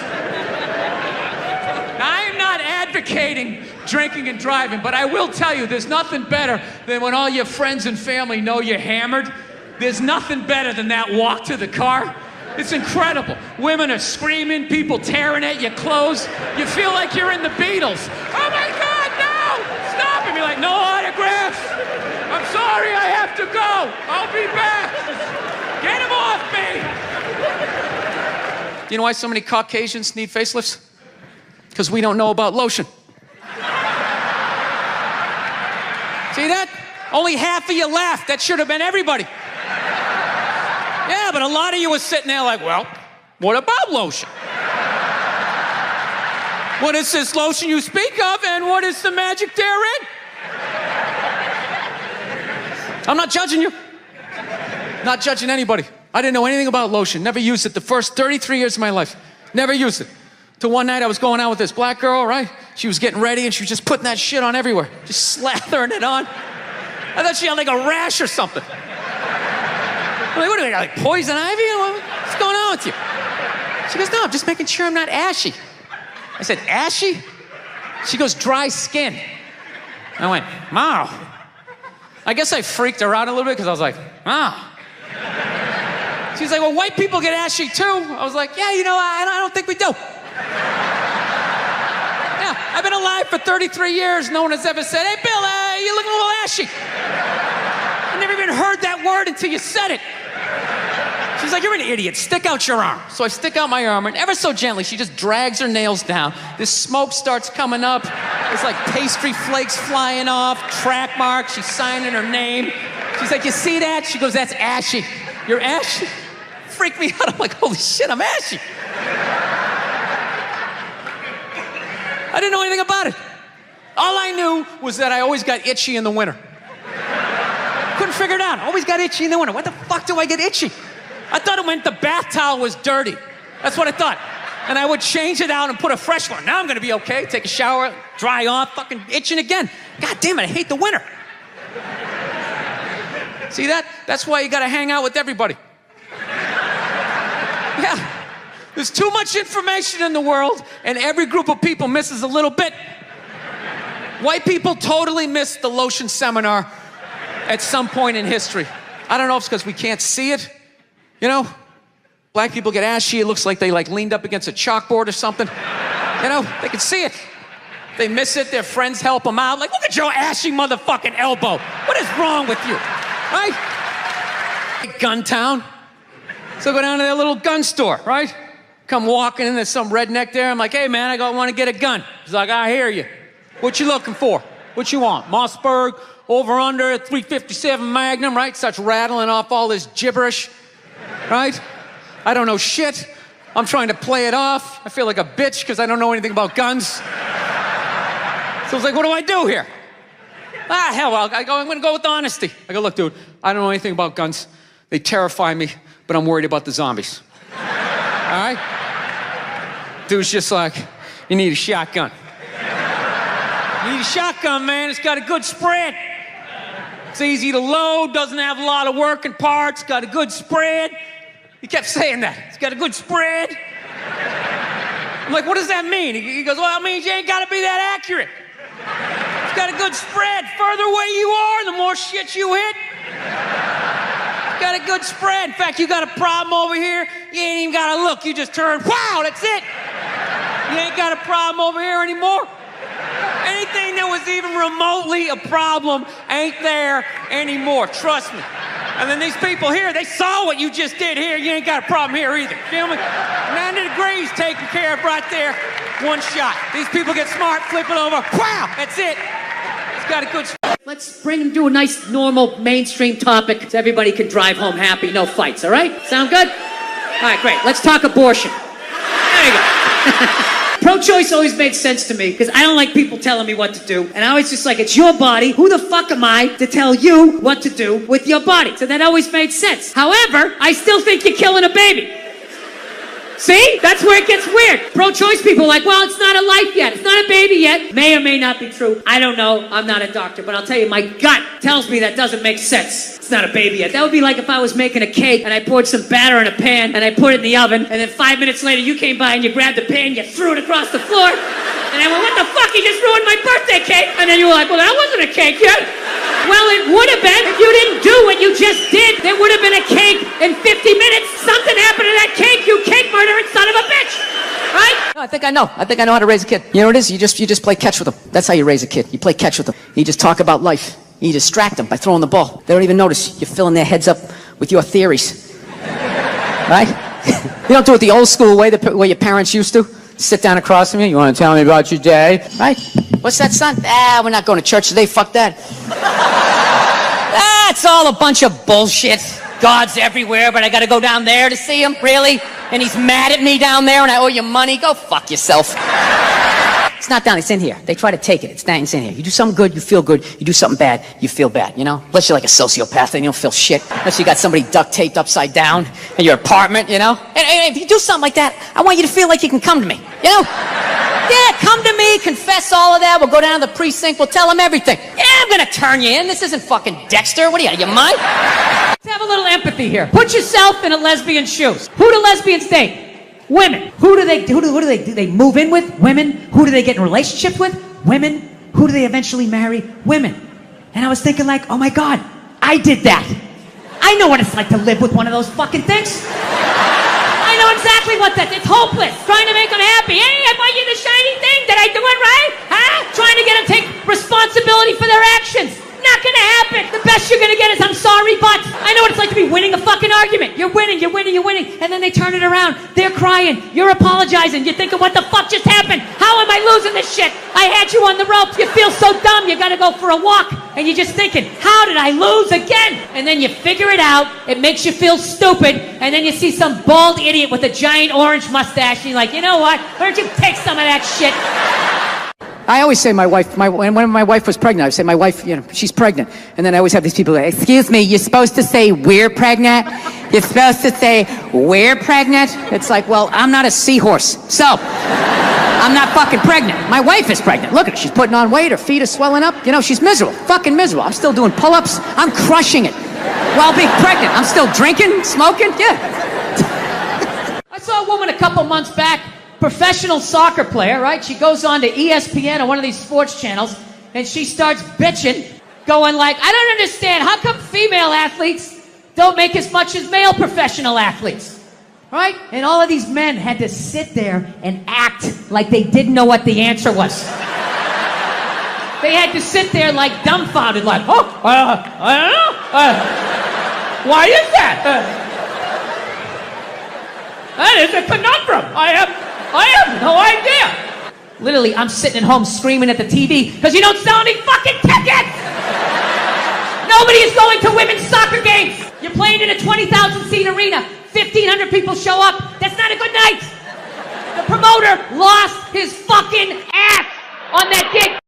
Now, I am not advocating drinking and driving, but I will tell you, there's nothing better than when all your friends and family know you're hammered. There's nothing better than that walk to the car. It's incredible. Women are screaming, people tearing at your clothes. You feel like you're in the Beatles. Oh my God, no! Stop! And you're like, no autographs. I'm sorry, I have to go. I'll be back. Get him off me. You know why so many Caucasians need facelifts? Because we don't know about lotion. See that? Only half of you laughed. That should have been everybody. Yeah, but a lot of you were sitting there like, well, what about lotion? What is this lotion you speak of, and what is the magic therein? I'm not judging you. Not judging anybody. I didn't know anything about lotion. Never used it the first 33 years of my life. Never used it. Till one night I was going out with this black girl, right? She was getting ready and she was just putting that shit on everywhere. Just slathering it on. I thought she had like a rash or something. I'm like, what do you got, like poison ivy? What's going on with you? She goes, no, I'm just making sure I'm not ashy. I said, ashy? She goes, dry skin. I went, wow. I guess I freaked her out a little bit because I was like, wow. She's like, well, white people get ashy too. I was like, yeah, I don't think we do. Yeah, I've been alive for 33 years. No one has ever said, hey, Bill, you're looking a little ashy. I never even heard that word until you said it. She's like, you're an idiot. Stick out your arm. So I stick out my arm, and ever so gently, she just drags her nails down. This smoke starts coming up. There's like pastry flakes flying off, track marks. She's signing her name. She's like, you see that? She goes, that's ashy. You're ashy? Freaked me out. I'm like, holy shit, I'm ashy. I didn't know anything about it. All I knew was that I always got itchy in the winter. Couldn't figure it out. Always got itchy in the winter. What the fuck do I get itchy? I thought it meant the bath towel was dirty. That's what I thought. And I would change it out and put a fresh one. Now I'm gonna be okay. Take a shower, dry off, fucking itching again. God damn it, I hate the winter. See that? That's why you gotta hang out with everybody. Yeah. There's too much information in the world, and every group of people misses a little bit. White people totally missed the lotion seminar at some point in history. I don't know if it's because we can't see it. You know, black people get ashy. It looks like they leaned up against a chalkboard or something. You know, they can see it. They miss it. Their friends help them out. Like, look at your ashy motherfucking elbow. What is wrong with you? Right? Gun town. So I go down to their little gun store, right? Come walking in, there's some redneck there. I'm like, hey man, I want to get a gun. He's like, I hear you. What you looking for? What you want? Mossberg, over under, 357 Magnum, right? Starts rattling off all this gibberish, right? I don't know shit. I'm trying to play it off. I feel like a bitch because I don't know anything about guns. So I was like, what do I do here? Hell, I'm gonna go with honesty. I go, look, dude, I don't know anything about guns. They terrify me, but I'm worried about the zombies. All right? Dude's just like, you need a shotgun. You need a shotgun, man. It's got a good spread. It's easy to load, doesn't have a lot of working parts, got a good spread. He kept saying that. It's got a good spread. I'm like, what does that mean? He goes, well, it means you ain't got to be that accurate. It's got a good spread. Further away you are, the more shit you hit. It's got a good spread. In fact, you got a problem over here, you ain't even got to look. You just turn, wow, that's it. You ain't got a problem over here anymore. Anything that was even remotely a problem ain't there anymore. Trust me. And then these people here, they saw what you just did here. You ain't got a problem here either. Feel me? 90 degrees taken care of right there. One shot. These people get smart, flip it over. Wow, that's it. It's got a good spot. Let's bring them to a nice, normal, mainstream topic so everybody can drive home happy, no fights, all right? Sound good? All right, great. Let's talk abortion. There you go. Pro-choice always made sense to me because I don't like people telling me what to do. And I was just like, it's your body. Who the fuck am I to tell you what to do with your body? So that always made sense. However, I still think you're killing a baby. See? That's where it gets weird. Pro-choice people are like, well, it's not a life yet. It's not a baby yet. May or may not be true. I don't know. I'm not a doctor. But I'll tell you, my gut tells me that doesn't make sense. It's not a baby yet. That would be like if I was making a cake and I poured some batter in a pan and I put it in the oven and then 5 minutes later you came by and you grabbed the pan, you threw it across the floor and I went, what the fuck? You just ruined my birthday cake. And then you were like, well, that wasn't a cake yet. Well, it would have been if you didn't do what you just did. There would have been a cake in 50 minutes. Something happened to that cake, you cake murdering son of a bitch. Right? No, I think I know. I think I know how to raise a kid. You know what it is? You just play catch with them. That's how you raise a kid. You play catch with them. You just talk about life. You distract them by throwing the ball. They don't even notice you're filling their heads up with your theories. Right? You don't do it the old school way, the way your parents used to. Sit down across from you. You want to tell me about your day? Right? What's that, son? We're not going to church today. Fuck that. That's all a bunch of bullshit. God's everywhere, but I got to go down there to see him? Really? And he's mad at me down there and I owe you money? Go fuck yourself. It's not down, it's in here. They try to take it. It's in here. You do something good, you feel good. You do something bad, you feel bad, you know? Unless you're like a sociopath, then you don't feel shit. Unless you got somebody duct taped upside down in your apartment, you know? And if you do something like that, I want you to feel like you can come to me, you know? Yeah, come to me, confess all of that. We'll go down to the precinct, we'll tell them everything. Yeah, I'm gonna turn you in. This isn't fucking Dexter. What are you, out of your mind? Let's have a little empathy here. Put yourself in a lesbian's shoes. Who do lesbians date? Women. Who do they move in with? Women. Who do they get in relationships with? Women. Who do they eventually marry? Women. And I was thinking like, oh my God, I did that. I know what it's like to live with one of those fucking things. I know exactly what that, it's hopeless. Trying to make them happy. Hey, I bought you the shiny thing. Did I do it right? Huh? Trying to get them to take responsibility for their actions. Not gonna happen. The best you're gonna get is I'm sorry, but I know what it's like to be winning a fucking argument. You're winning, and then they turn it around. They're crying, you're apologizing, you're thinking, what the fuck just happened? How am I losing this shit? I had you on the ropes, you feel so dumb, you gotta go for a walk, and you're just thinking, how did I lose again? And then you figure it out, it makes you feel stupid, and then you see some bald idiot with a giant orange mustache, and you're like, you know what? Why don't you take some of that shit? I always say my wife, when my wife was pregnant, I would say my wife, you know, she's pregnant. And then I always have these people like, excuse me, you're supposed to say we're pregnant? You're supposed to say we're pregnant? It's like, well, I'm not a seahorse. So, I'm not fucking pregnant. My wife is pregnant. Look at her, she's putting on weight, her feet are swelling up. You know, she's miserable, fucking miserable. I'm still doing pull-ups, I'm crushing it. While being pregnant, I'm still drinking, smoking, yeah. I saw a woman a couple months back, professional soccer player, right? She goes on to ESPN or one of these sports channels, and she starts bitching, going like, I don't understand, how come female athletes don't make as much as male professional athletes, right? And all of these men had to sit there and act like they didn't know what the answer was. They had to sit there like dumbfounded, like, oh, I don't know. Why is that? That is a conundrum. I have no idea. Literally, I'm sitting at home screaming at the TV because you don't sell any fucking tickets. Nobody is going to women's soccer games. You're playing in a 20,000 seat arena. 1,500 people show up. That's not a good night. The promoter lost his fucking ass on that gig.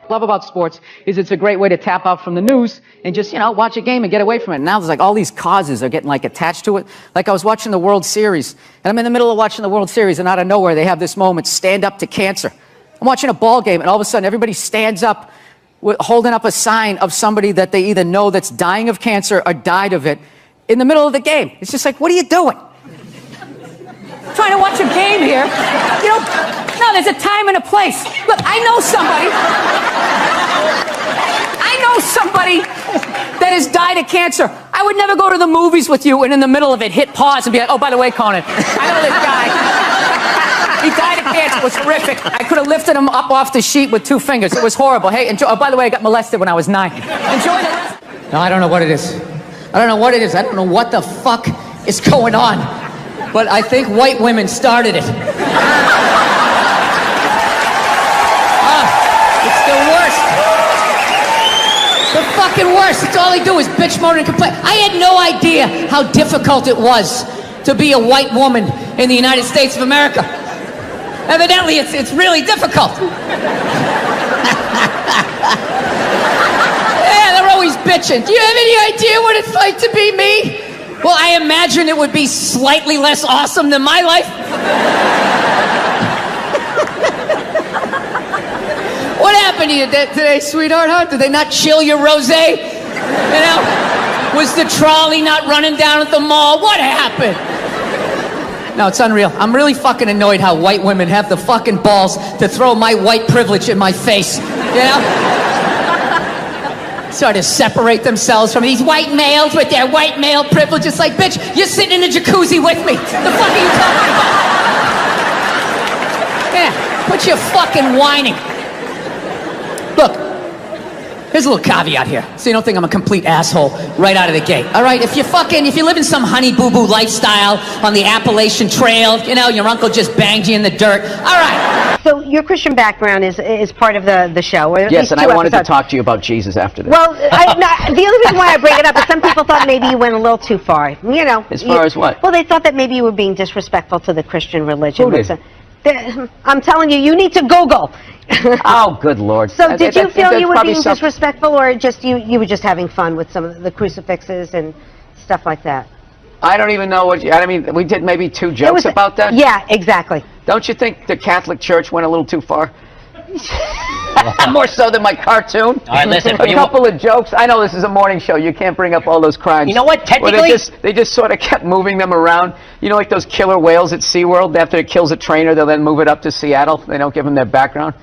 Love about sports is it's a great way to tap out from the news and just, you know, watch a game and get away from it. Now there's like all these causes are getting like attached to it. Like I was watching the World Series and I'm in the middle of watching the World Series and out of nowhere they have this moment, stand up to cancer. I'm watching a ball game and all of a sudden everybody stands up holding up a sign of somebody that they either know that's dying of cancer or died of it in the middle of the game. It's just like, what are you doing? trying to watch a game here. You know, no, there's a time and a place. Look, I know somebody that has died of cancer. I would never go to the movies with you and in the middle of it hit pause and be like, oh, by the way, Conan, I know this guy. He died of cancer. It was horrific. I could have lifted him up off the sheet with 2 fingers. It was horrible. Hey, enjoy. Oh, by the way, I got molested when I was 9. Enjoy the rest. No, I don't know what it is. I don't know what it is. I don't know what the fuck is going on. But I think white women started it. It's the worst. The fucking worst. It's all they do is bitch, moan, and complain. I had no idea how difficult it was to be a white woman in the United States of America. Evidently, it's really difficult. Yeah, they're always bitching. Do you have any idea what it's like to be me? Well, I imagine it would be slightly less awesome than my life. What happened to you today, sweetheart, huh? Did they not chill your rosé? You know? Was the trolley not running down at the mall? What happened? No, it's unreal. I'm really fucking annoyed how white women have the fucking balls to throw my white privilege in my face. You know? Sort of separate themselves from these white males with their white male privilege. It's like, bitch, you're sitting in a jacuzzi with me. The fuck are you talking about? Yeah, quit your fucking whining. Look, here's a little caveat here, so you don't think I'm a complete asshole right out of the gate. All right, if you live in some honey boo boo lifestyle on the Appalachian Trail, you know, your uncle just banged you in the dirt. All right. So your Christian background is part of the show. Yes, and I wanted to talk to you about Jesus after this. Well, the only reason why I bring it up is some people thought maybe you went a little too far. You know. As far as what? Well, they thought that maybe you were being disrespectful to the Christian religion. Who did? I'm telling you, you need to Google. Oh, good Lord. So did you feel you were being disrespectful, or just you were just having fun with some of the crucifixes and stuff like that? I don't even know what I mean, we did maybe 2 jokes about that? Yeah, exactly. Don't you think the Catholic Church went a little too far? More so than my cartoon. All right, listen. A couple of jokes. I know this is a morning show. You can't bring up all those crimes. You know what? Technically, well, they just sort of kept moving them around. You know, like those killer whales at SeaWorld. After it kills a trainer, they'll then move it up to Seattle. They don't give them their background.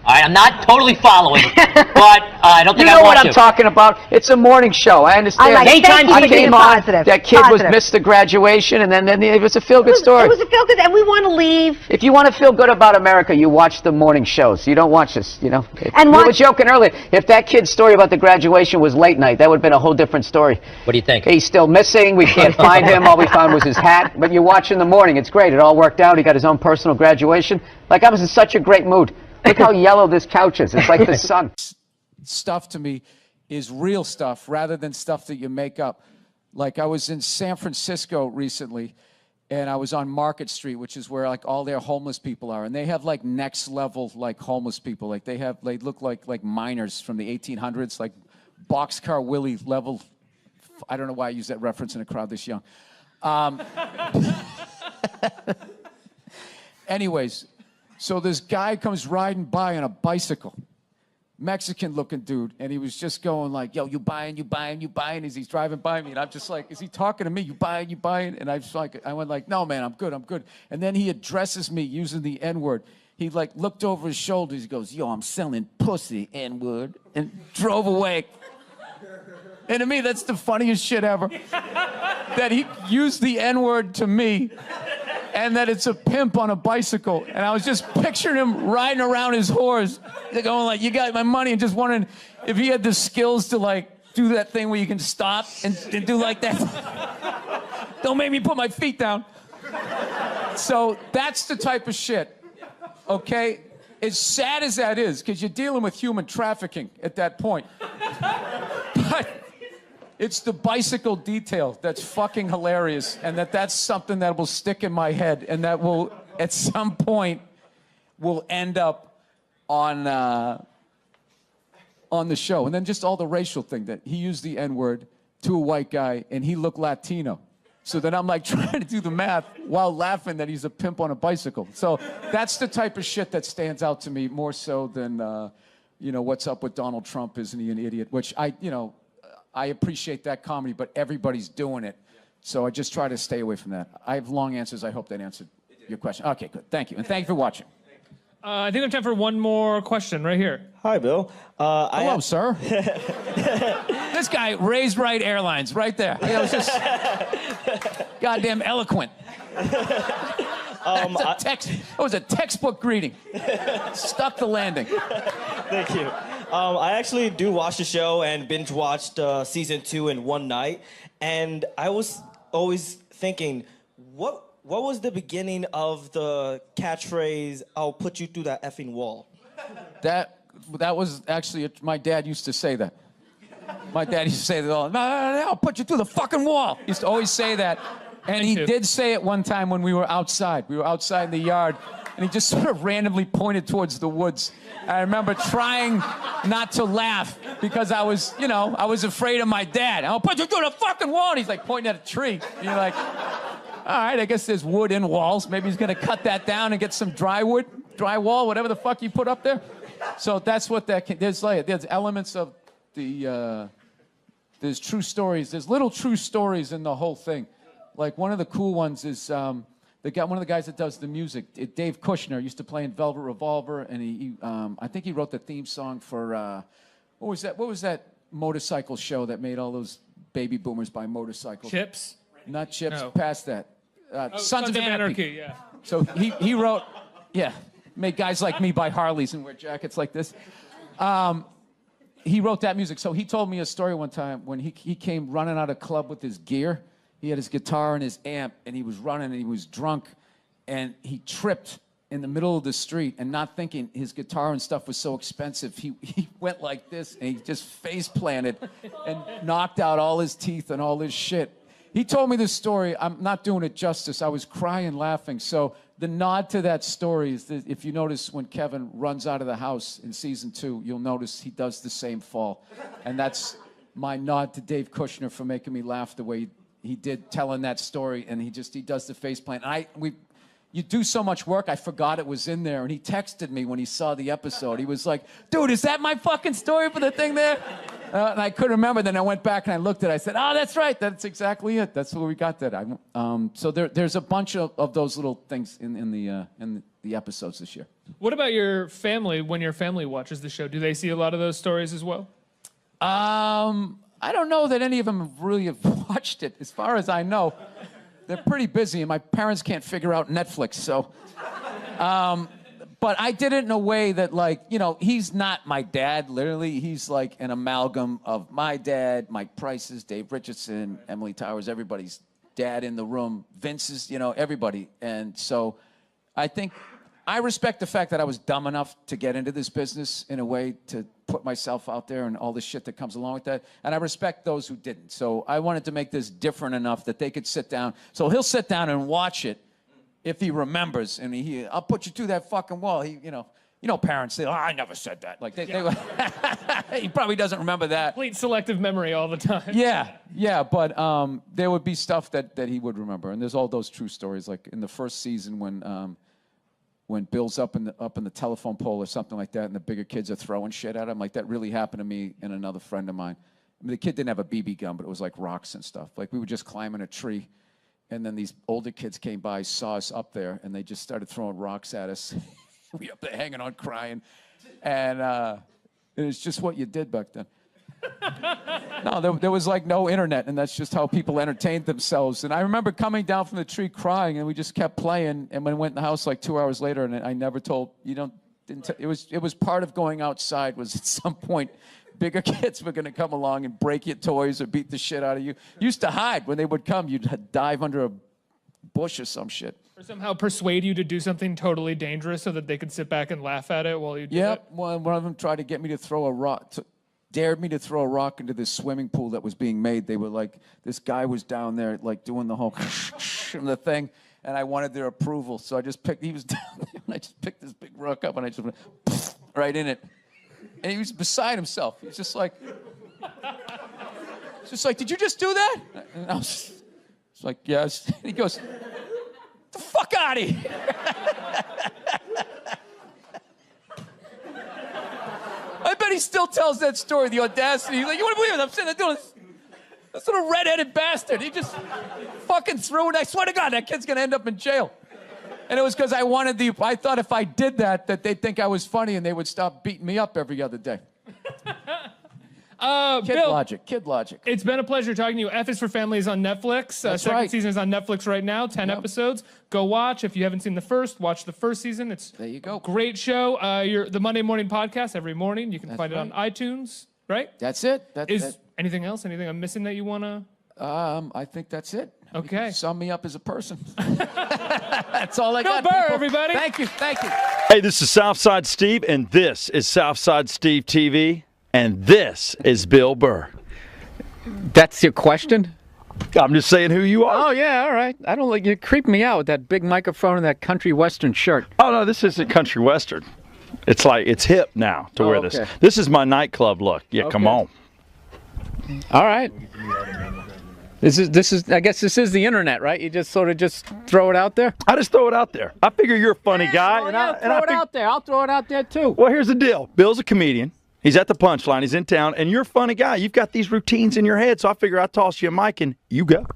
All right, I'm not totally following, but I don't think you know I want what to. I'm talking about. It's a morning show. I understand. I came on. That kid missed the graduation, and then it was a feel-good story. It was a feel-good, and we want to leave. If you want to feel good about America, you watch the morning shows. You don't watch this, you know. And we were joking earlier. If that kid's story about the graduation was late night, that would have been a whole different story. What do you think? He's still missing. We can't find him. All we found was his hat. But you watch in the morning. It's great. It all worked out. He got his own personal graduation. Like, I was in such a great mood. Look how yellow this couch is. It's like the sun. Stuff to me is real stuff rather than stuff that you make up. Like, I was in San Francisco recently, and I was on Market Street, which is where like all their homeless people are, and they have like next level like homeless people. Like they look like miners from the 1800s, like Boxcar Willie level. I don't know why I use that reference in a crowd this young. Anyways. So this guy comes riding by on a bicycle, Mexican-looking dude, and he was just going like, yo, you buying, as he's driving by me, and I'm just like, is he talking to me? You buying? And I went like, no, man, I'm good. And then he addresses me using the N-word. He like looked over his shoulders, he goes, yo, I'm selling pussy, N-word, and drove away. And to me, that's the funniest shit ever, that he used the N-word to me. And that it's a pimp on a bicycle. And I was just picturing him riding around his horse, going like, you got my money, and just wondering if he had the skills to like do that thing where you can stop and do like that. Don't make me put my feet down. So that's the type of shit, okay? As sad as that is, because you're dealing with human trafficking at that point. But it's the bicycle detail that's fucking hilarious, and that's something that will stick in my head, and that will, at some point, will end up on the show. And then just all the racial thing, that he used the N-word to a white guy, and he looked Latino. So then I'm like trying to do the math while laughing that he's a pimp on a bicycle. So that's the type of shit that stands out to me more so than, you know, what's up with Donald Trump, isn't he an idiot? Which I appreciate that comedy, but everybody's doing it. So I just try to stay away from that. I have long answers. I hope that answered. your question. Okay, good. Thank you. And thank you for watching. I think we have time for one more question right here. Hi, Bill. Hello, sir. This guy, Raised Right Airlines, right there. It was just goddamn eloquent. That was a textbook greeting. Stuck the landing. Thank you. I actually do watch the show and binge watched season 2 in one night, and I was always thinking, what was the beginning of the catchphrase, "I'll put you through that effing wall"? That was actually, my dad used to say that. My dad used to say that all. No, I'll put you through the fucking wall. He used to always say that. And he did say it one time when we were outside. We were outside in the yard, and he just sort of randomly pointed towards the woods. I remember trying not to laugh because I was afraid of my dad. I'll put you through the fucking wall. And he's like pointing at a tree. And you're like, all right, I guess there's wood in walls. Maybe he's gonna cut that down and get some drywall, whatever the fuck you put up there. So that's what there's elements of the, there's true stories. There's little true stories in the whole thing. Like one of the cool ones is one of the guys that does the music, Dave Kushner, used to play in Velvet Revolver, and I think he wrote the theme song for what was that motorcycle show that made all those baby boomers buy motorcycles? Chips? Not Chips. No. Past that. Sons of Anarchy. Yeah. So he wrote, made guys like me buy Harleys and wear jackets like this. He wrote that music. So he told me a story one time when he came running out of club with his gear. He had his guitar and his amp, and he was running, and he was drunk, and he tripped in the middle of the street, and not thinking his guitar and stuff was so expensive, he went like this, and he just face planted and knocked out all his teeth and all his shit. He told me this story. I'm not doing it justice. I was crying laughing. So the nod to that story is that if you notice when Kevin runs out of the house in season 2, you'll notice he does the same fall. And that's my nod to Dave Kushner for making me laugh the way he did telling that story, and he does the face plant. You do so much work, I forgot it was in there, and he texted me when he saw the episode. He was like, dude, is that my fucking story for the thing there? And I couldn't remember. Then I went back and I looked at it. I said, oh, that's right. That's exactly it. That's where we got that. So there's a bunch of those little things in the episodes this year. What about your family? When your family watches the show, do they see a lot of those stories as well? I don't know that any of them really have watched it. As far as I know, they're pretty busy, and my parents can't figure out Netflix. So, but I did it in a way that, he's not my dad. Literally, he's like an amalgam of my dad, Mike Price's, Dave Richardson, Emily Towers, everybody's dad in the room, Vince's, everybody. And so, I think I respect the fact that I was dumb enough to get into this business in a way to put myself out there and all the shit that comes along with that. And I respect those who didn't. So I wanted to make this different enough that they could sit down. So he'll sit down and watch it if he remembers. And I'll put you through that fucking wall. Parents say, oh, I never said that. Like he probably doesn't remember that. Complete selective memory all the time. Yeah, but there would be stuff that he would remember. And there's all those true stories. Like in the first season when Bill's up in the telephone pole or something like that, and the bigger kids are throwing shit at him. Like, that really happened to me and another friend of mine. I mean, the kid didn't have a BB gun, but it was like rocks and stuff. Like, we were just climbing a tree, and then these older kids came by, saw us up there, and they just started throwing rocks at us. We up there hanging on, crying. And it's just what you did back then. No, there was like no internet, and that's just how people entertained themselves. And I remember coming down from the tree crying, and we just kept playing. And when I went in the house like 2 hours later, and I never told it was part of going outside. Was at some point, bigger kids were going to come along and break your toys or beat the shit out of you. You used to hide when they would come. You'd dive under a bush or some shit. Or somehow persuade you to do something totally dangerous so that they could sit back and laugh at it while you did it. Yep. One of them tried to get me to throw a rock. Dared me to throw a rock into this swimming pool that was being made. They were like, this guy was down there like doing the whole and the thing, and I wanted their approval. So he was down there, and I just picked this big rock up, and I just went right in it. And he was beside himself. He was just like, did you just do that? And I was like, yes. And he goes, get the fuck out of here. I bet he still tells that story, the audacity. He's like, you wouldn't believe it. I'm sitting there doing this little redheaded bastard. He just fucking threw it. I swear to God, that kid's going to end up in jail. And it was because I thought if I did that they'd think I was funny and they would stop beating me up every other day. Kid logic. It's been a pleasure talking to you. F is for Family is on Netflix. Second season is on Netflix right now, 10 episodes. Go watch. If you haven't seen the first, watch the first season. There you go. Great show. The Monday Morning Podcast every morning. You can find it on iTunes, right? That's it. Anything else? Anything I'm missing that you want to? I think that's it. Okay. Sum me up as a person. That's all I got. Bill Burr, people. everybody. Thank you. Hey, this is Southside Steve, and this is Southside Steve TV, and this is Bill Burr. That's your question? I'm just saying who you are. Oh, yeah, all right. I don't like you creep me out with that big microphone and that country western shirt. Oh, no, this isn't country western. It's like, it's hip now to wear this. This is my nightclub look. Yeah, come on. All right. This is. I guess this is the internet, right? You just sort of just throw it out there. I just throw it out there. I figure you're a funny guy, throw it out there. I'll throw it out there too. Well, here's the deal. Bill's a comedian. He's at the Punchline. He's in town, and you're a funny guy. You've got these routines in your head, so I figure I'll toss you a mic and you go.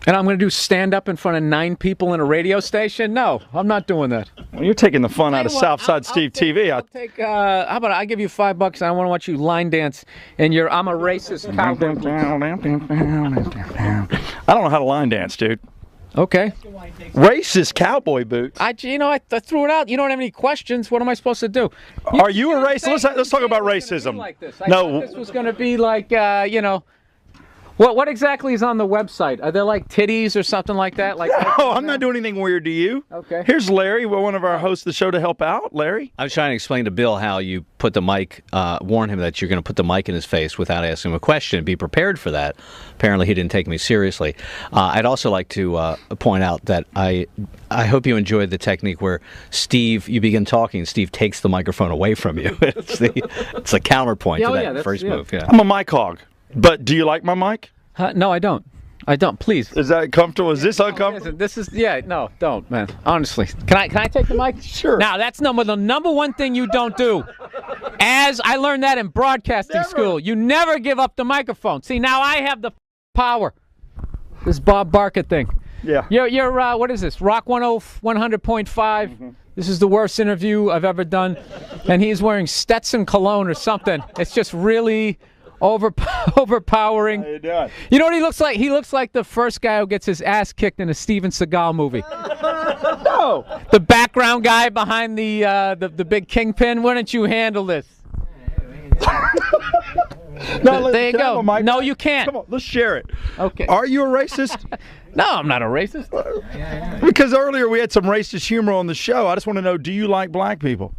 And I'm going to do stand up in front of 9 people in a radio station? No, I'm not doing that. Well, you're taking the fun out of Southside Steve TV. I'll take. How about I give you $5 and I want to watch you line dance in your I'm a racist cowboy. I don't know how to line dance, dude. Okay. Racist cowboy boots. I threw it out. You don't have any questions. What am I supposed to do? Are you a racist? Let's talk about racism. I thought this was going to be like, What exactly is on the website? Are there like titties or something like that? Like no, I'm not doing anything weird to you. Okay. Here's Larry, one of our hosts of the show, to help out. Larry? I was trying to explain to Bill how you put the mic, warn him that you're going to put the mic in his face without asking him a question. Be prepared for that. Apparently he didn't take me seriously. I'd also like to point out that I hope you enjoyed the technique where Steve, you begin talking, and Steve takes the microphone away from you. It's the counterpoint to that first move. Yeah. I'm a mic hog. But do you like my mic? No, I don't. I don't. Please. Is that comfortable? Is this uncomfortable? This is no, don't, man. Honestly, can I take the mic? Sure. Now that's the number one thing you don't do. As I learned that in broadcasting school, you never give up the microphone. See, now I have the power. This Bob Barker thing. Yeah. You're what is this? Rock 100.5. Mm-hmm. This is the worst interview I've ever done, and he's wearing Stetson cologne or something. It's just really overpowering. How you doing? You know what he looks like? He looks like the first guy who gets his ass kicked in a Steven Seagal movie. No. The background guy behind the big kingpin. Why don't you handle this? No, there you go. No, you can't. Come on, let's share it. Okay. Are you a racist? No, I'm not a racist. Because earlier we had some racist humor on the show. I just want to know, do you like black people?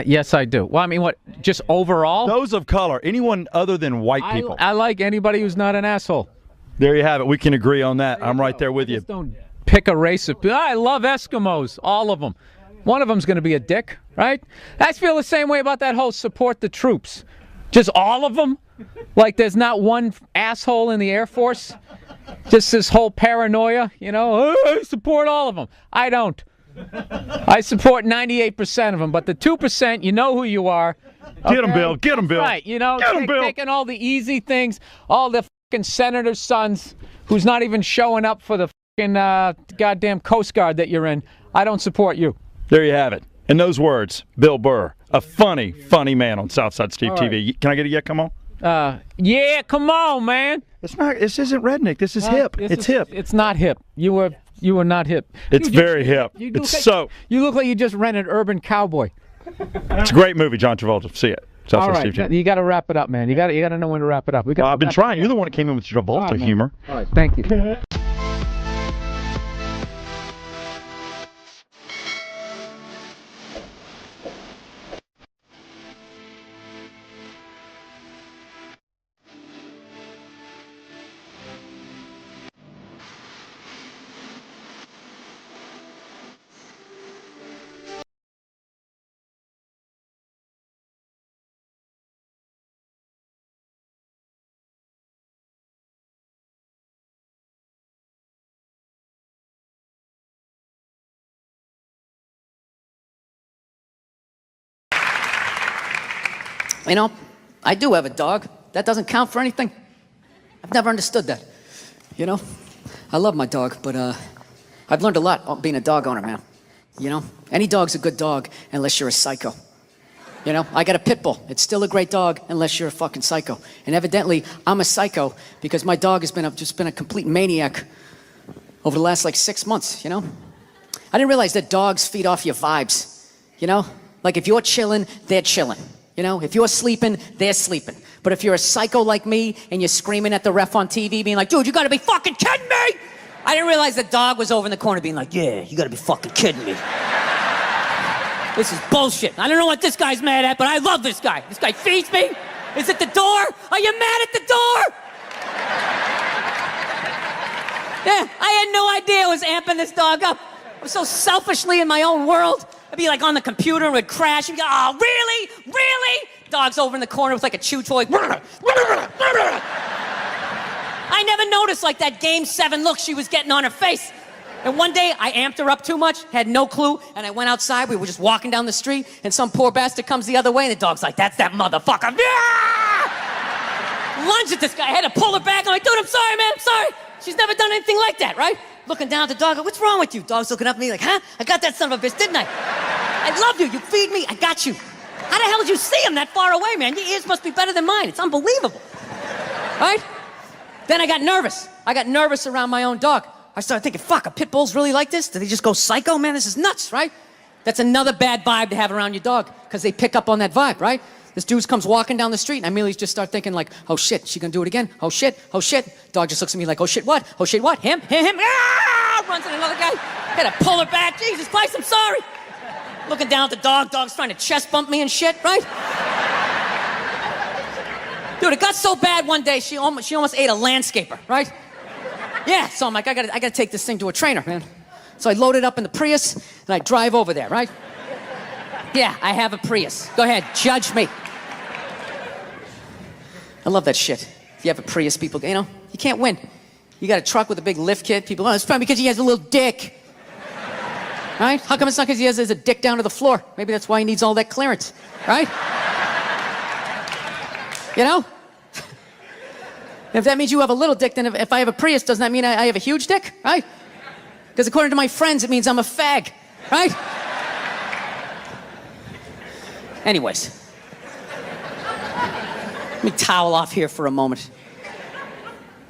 Yes, I do. Well, I mean, what? Just overall? Those of color. Anyone other than white people. I like anybody who's not an asshole. There you have it. We can agree on that. I'm right there with you. Just don't pick a race of people. I love Eskimos, all of them. One of them's going to be a dick, right? I feel the same way about that whole support the troops. Just all of them? Like there's not one asshole in the Air Force? Just this whole paranoia, oh, I support all of them. I don't. I support 98% of them, but the 2%, you know who you are. Okay? Get them, Bill. Get them, Bill. Right, Get them, Bill. Taking all the easy things, all the fucking senator's sons who's not even showing up for the fucking goddamn Coast Guard that you're in. I don't support you. There you have it. In those words, Bill Burr, a funny, funny man on Southside Steve TV. Can I get a yeah? Come on. Yeah, come on, man. It's not. This isn't redneck. This is hip. It's hip. It's not hip. You were not hip. It's very hip. You look like you just rented Urban Cowboy. It's a great movie, John Travolta. See it. All right, you got to wrap it up, man. You got to know when to wrap it up. I've been trying. You're the one that came in with Travolta humor. All right, thank you. I do have a dog. That doesn't count for anything. I've never understood that. I love my dog, but I've learned a lot being a dog owner, man. You know, any dog's a good dog unless you're a psycho. You know, I got a pit bull. It's still a great dog unless you're a fucking psycho. And evidently, I'm a psycho because my dog has just been a complete maniac over the last like 6 months, you know? I didn't realize that dogs feed off your vibes, you know? Like if you're chilling, they're chilling. You know, if you're sleeping, they're sleeping. But if you're a psycho like me and you're screaming at the ref on TV being like, dude, you gotta be fucking kidding me! I didn't realize the dog was over in the corner being like, yeah, you gotta be fucking kidding me. This is bullshit. I don't know what this guy's mad at, but I love this guy. This guy feeds me. Is it the door? Are you mad at the door? Yeah, I had no idea I was amping this dog up. I was so selfishly in my own world. I'd be like on the computer and would crash and be like, oh, really? Really? Dog's over in the corner with like a chew toy. I never noticed like that Game 7 look she was getting on her face. And one day, I amped her up too much, had no clue, and I went outside. We were just walking down the street, and some poor bastard comes the other way, and the dog's like, that's that motherfucker. Yeah! Lunge at this guy. I had to pull her back. I'm like, dude, I'm sorry, man. I'm sorry. She's never done anything like that, right? Looking down at the dog, what's wrong with you? Dog's looking up at me like, huh? I got that son of a bitch, didn't I? I love you. You feed me. I got you. How the hell did you see him that far away, man? Your ears must be better than mine. It's unbelievable. Right? Then I got nervous. I got nervous around my own dog. I started thinking, fuck, are pit bulls really like this? Do they just go psycho? Man, this is nuts, right? That's another bad vibe to have around your dog, because they pick up on that vibe, right? This dude comes walking down the street, and I immediately just start thinking like, oh shit, she gonna do it again? Oh shit, oh shit. Dog just looks at me like, oh shit, what? Oh shit, what? Him? Ah! Runs at another guy. Had to pull her back. Jesus Christ, I'm sorry. Looking down at the dog, dog's trying to chest bump me and shit, right? Dude, it got so bad one day, she almost ate a landscaper, right? Yeah, so I'm like, I gotta take this thing to a trainer, man. So I load it up in the Prius, and I drive over there, right? Yeah, I have a Prius. Go ahead, judge me. I love that shit. If you have a Prius, people, you know, you can't win. You got a truck with a big lift kit, people, oh, it's probably because he has a little dick. Right? How come it's not because he has a dick down to the floor? Maybe that's why he needs all that clearance, right? You know? If that means you have a little dick, then if I have a Prius, doesn't that mean I have a huge dick, right? Because according to my friends, it means I'm a fag, right? Anyways. Let me towel off here for a moment.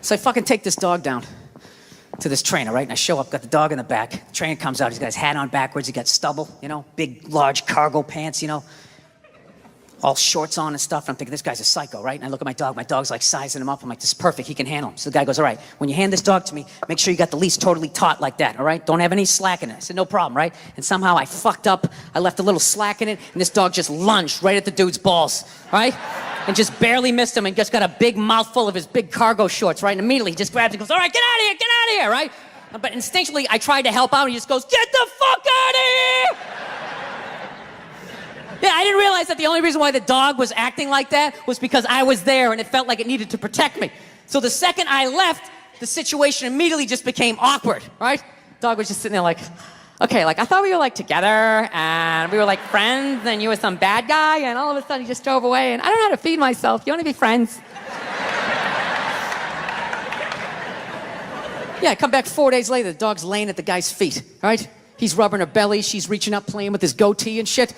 So I fucking take this dog down to this trainer, right? And I show up, got the dog in the back. The trainer comes out, he's got his hat on backwards, he got stubble, you know, big, large cargo pants, you know, all shorts on and stuff. And I'm thinking, this guy's a psycho, right? And I look at my dog's like sizing him up. I'm like, this is perfect, he can handle him. So the guy goes, all right, when you hand this dog to me, make sure you got the leash totally taut like that, all right? Don't have any slack in it. I said, no problem, right? And somehow I fucked up, I left a little slack in it, and this dog just lunged right at the dude's balls, right? And just barely missed him and just got a big mouthful of his big cargo shorts, right? And immediately he just grabs it and goes, all right, get out of here, right? But instinctually, I tried to help out, and he just goes, get the fuck out of here! Yeah, I didn't realize that the only reason why the dog was acting like that was because I was there and it felt like it needed to protect me. So the second I left, the situation immediately just became awkward, right? Dog was just sitting there like, okay, like I thought we were like together and we were like friends and you were some bad guy and all of a sudden he just drove away and I don't know how to feed myself. You want to be friends? Yeah, I come back 4 days later, the dog's laying at the guy's feet, right? He's rubbing her belly, she's reaching up, playing with his goatee and shit.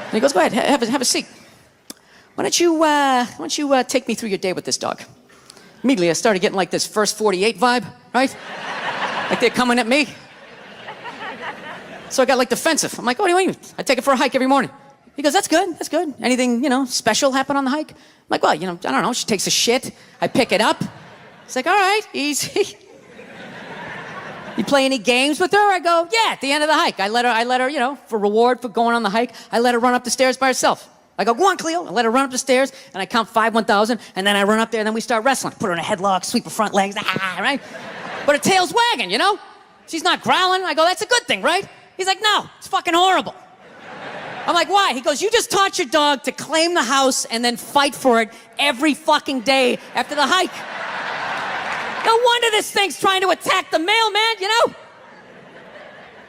And he goes, go ahead, have a seat. Why don't you take me through your day with this dog? Immediately, I started getting like this First 48 vibe, right? Like they're coming at me. So I got like defensive. I'm like, what do you mean? I take it for a hike every morning. He goes, that's good. Anything, you know, special happen on the hike? I'm like, well, you know, I don't know. She takes a shit. I pick it up. It's like, all right, easy. You play any games with her? I go, yeah, at the end of the hike. I let her, you know, for reward for going on the hike, I let her run up the stairs by herself. I go, go on, Cleo. I let her run up the stairs, and I count 5 1,000, and then I run up there, and then we start wrestling. Put her in a headlock, sweep her front legs, right? But her tail's wagging, you know? She's not growling. I go, that's a good thing, right? He's like, no, it's fucking horrible. I'm like, why? He goes, you just taught your dog to claim the house and then fight for it every fucking day after the hike. No wonder this thing's trying to attack the mailman, you know?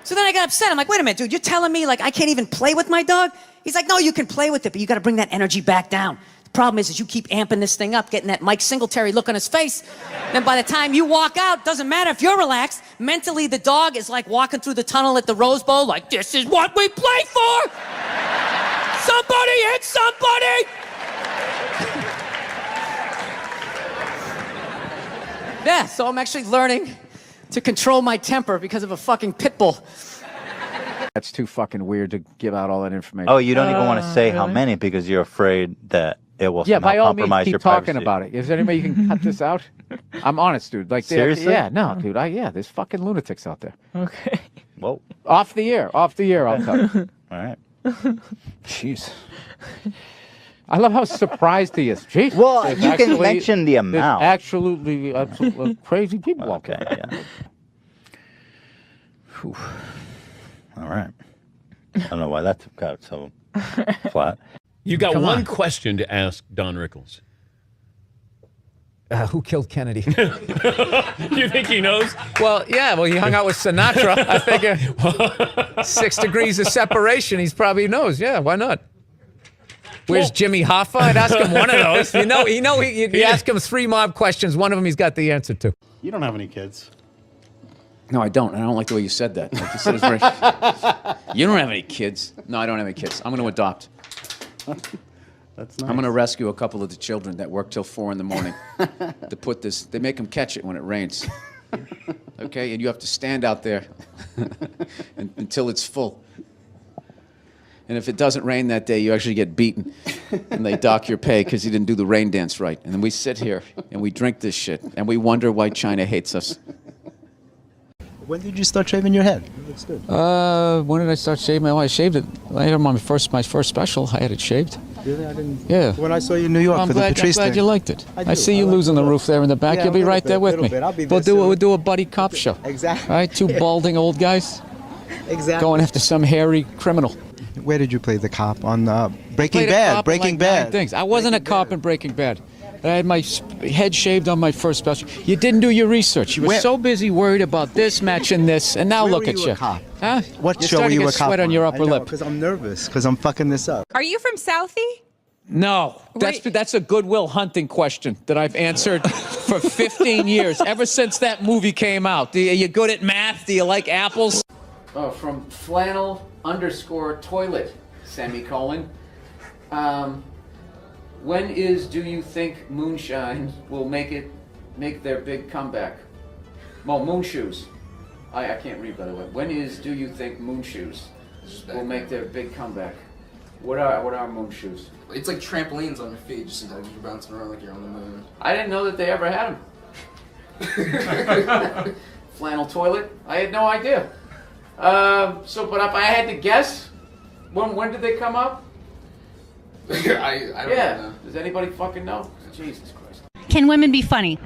So then I got upset. I'm like, wait a minute, dude, you're telling me like I can't even play with my dog? He's like, no, you can play with it, but you gotta bring that energy back down. Problem is you keep amping this thing up, getting that Mike Singletary look on his face. Then by the time you walk out, doesn't matter if you're relaxed. Mentally, the dog is like walking through the tunnel at the Rose Bowl, like, this is what we play for! Somebody hit somebody! Yeah, so I'm actually learning to control my temper because of a fucking pit bull. That's too fucking weird to give out all that information. Oh, you don't even want to say how many because you're afraid that it will Yeah, somehow by all means, compromise keep your talking privacy. about it. Is there any way you can cut this out? I'm honest, dude. Like, Seriously? Yeah, no, dude. Yeah, there's fucking lunatics out there. Okay. Whoa. Off the air, I'll tell you. All right. Jeez. I love how surprised he is. Jeez. Well, There's you can actually- mention the there's amount. Absolutely crazy people out Okay, there. yeah. Whew. All right. I don't know why that got so flat. You got Come one on. question to ask Don Rickles. Who killed Kennedy? You think he knows? Well, yeah. Well, he hung out with Sinatra. I figure 6 degrees of separation. He probably knows. Yeah, why not? Where's Jimmy Hoffa? I'd ask him one of those. You ask him 3 mob questions. One of them he's got the answer to. You don't have any kids. No, I don't. I don't like the way you said that. Like you said, it's very... You don't have any kids. No, I don't have any kids. I'm going to adopt. That's nice. I'm going to rescue a couple of the children that work till 4 in the morning to put this. They make them catch it when it rains. Okay? And you have to stand out there until it's full. And if it doesn't rain that day, you actually get beaten. And they dock your pay because you didn't do the rain dance right. And then we sit here and we drink this shit. And we wonder why China hates us. When did you start shaving your head? It looks good. When did I start shaving? Well, I shaved it. I had my first special. I had it shaved. Really? I didn't. Yeah. When I saw you in New York I'm for glad, the Patrice I'm glad thing. you liked it. I I do. see you I like losing it. the roof there in the back. Yeah, You'll be a little right there bit, with little me. bit. I'll be there We'll soon. do a buddy cop show. Exactly. All right, 2 balding old guys. Exactly. Going after some hairy criminal. Where did you play the cop on Breaking Played a Bad? cop in Breaking like Bad. 9 things. I wasn't a cop in Breaking Bad. I had my head shaved on my first special. You didn't do your research. You were so busy worried about this matching this, and now Where look were at you you. a cop? Huh? What You're show were starting you to a get cop sweat on your upper lip. Because I'm nervous, because I'm fucking this up. Are you from Southie? No, that's a Goodwill Hunting question that I've answered for 15 years, ever since that movie came out. Are you good at math? Do you like apples? Oh, from flannel_toilet, semicolon. When do you think moonshine will make their big comeback? Well, moon shoes. I can't read, by the way. When do you think moon shoes will make their big comeback? What are moon shoes? It's like trampolines on your feet, just like you're bouncing around like you're on the moon. I didn't know that they ever had them. Flannel toilet? I had no idea. But if I had to guess, when did they come up? I don't know. Does anybody fucking know? Jesus Christ. Can women be funny?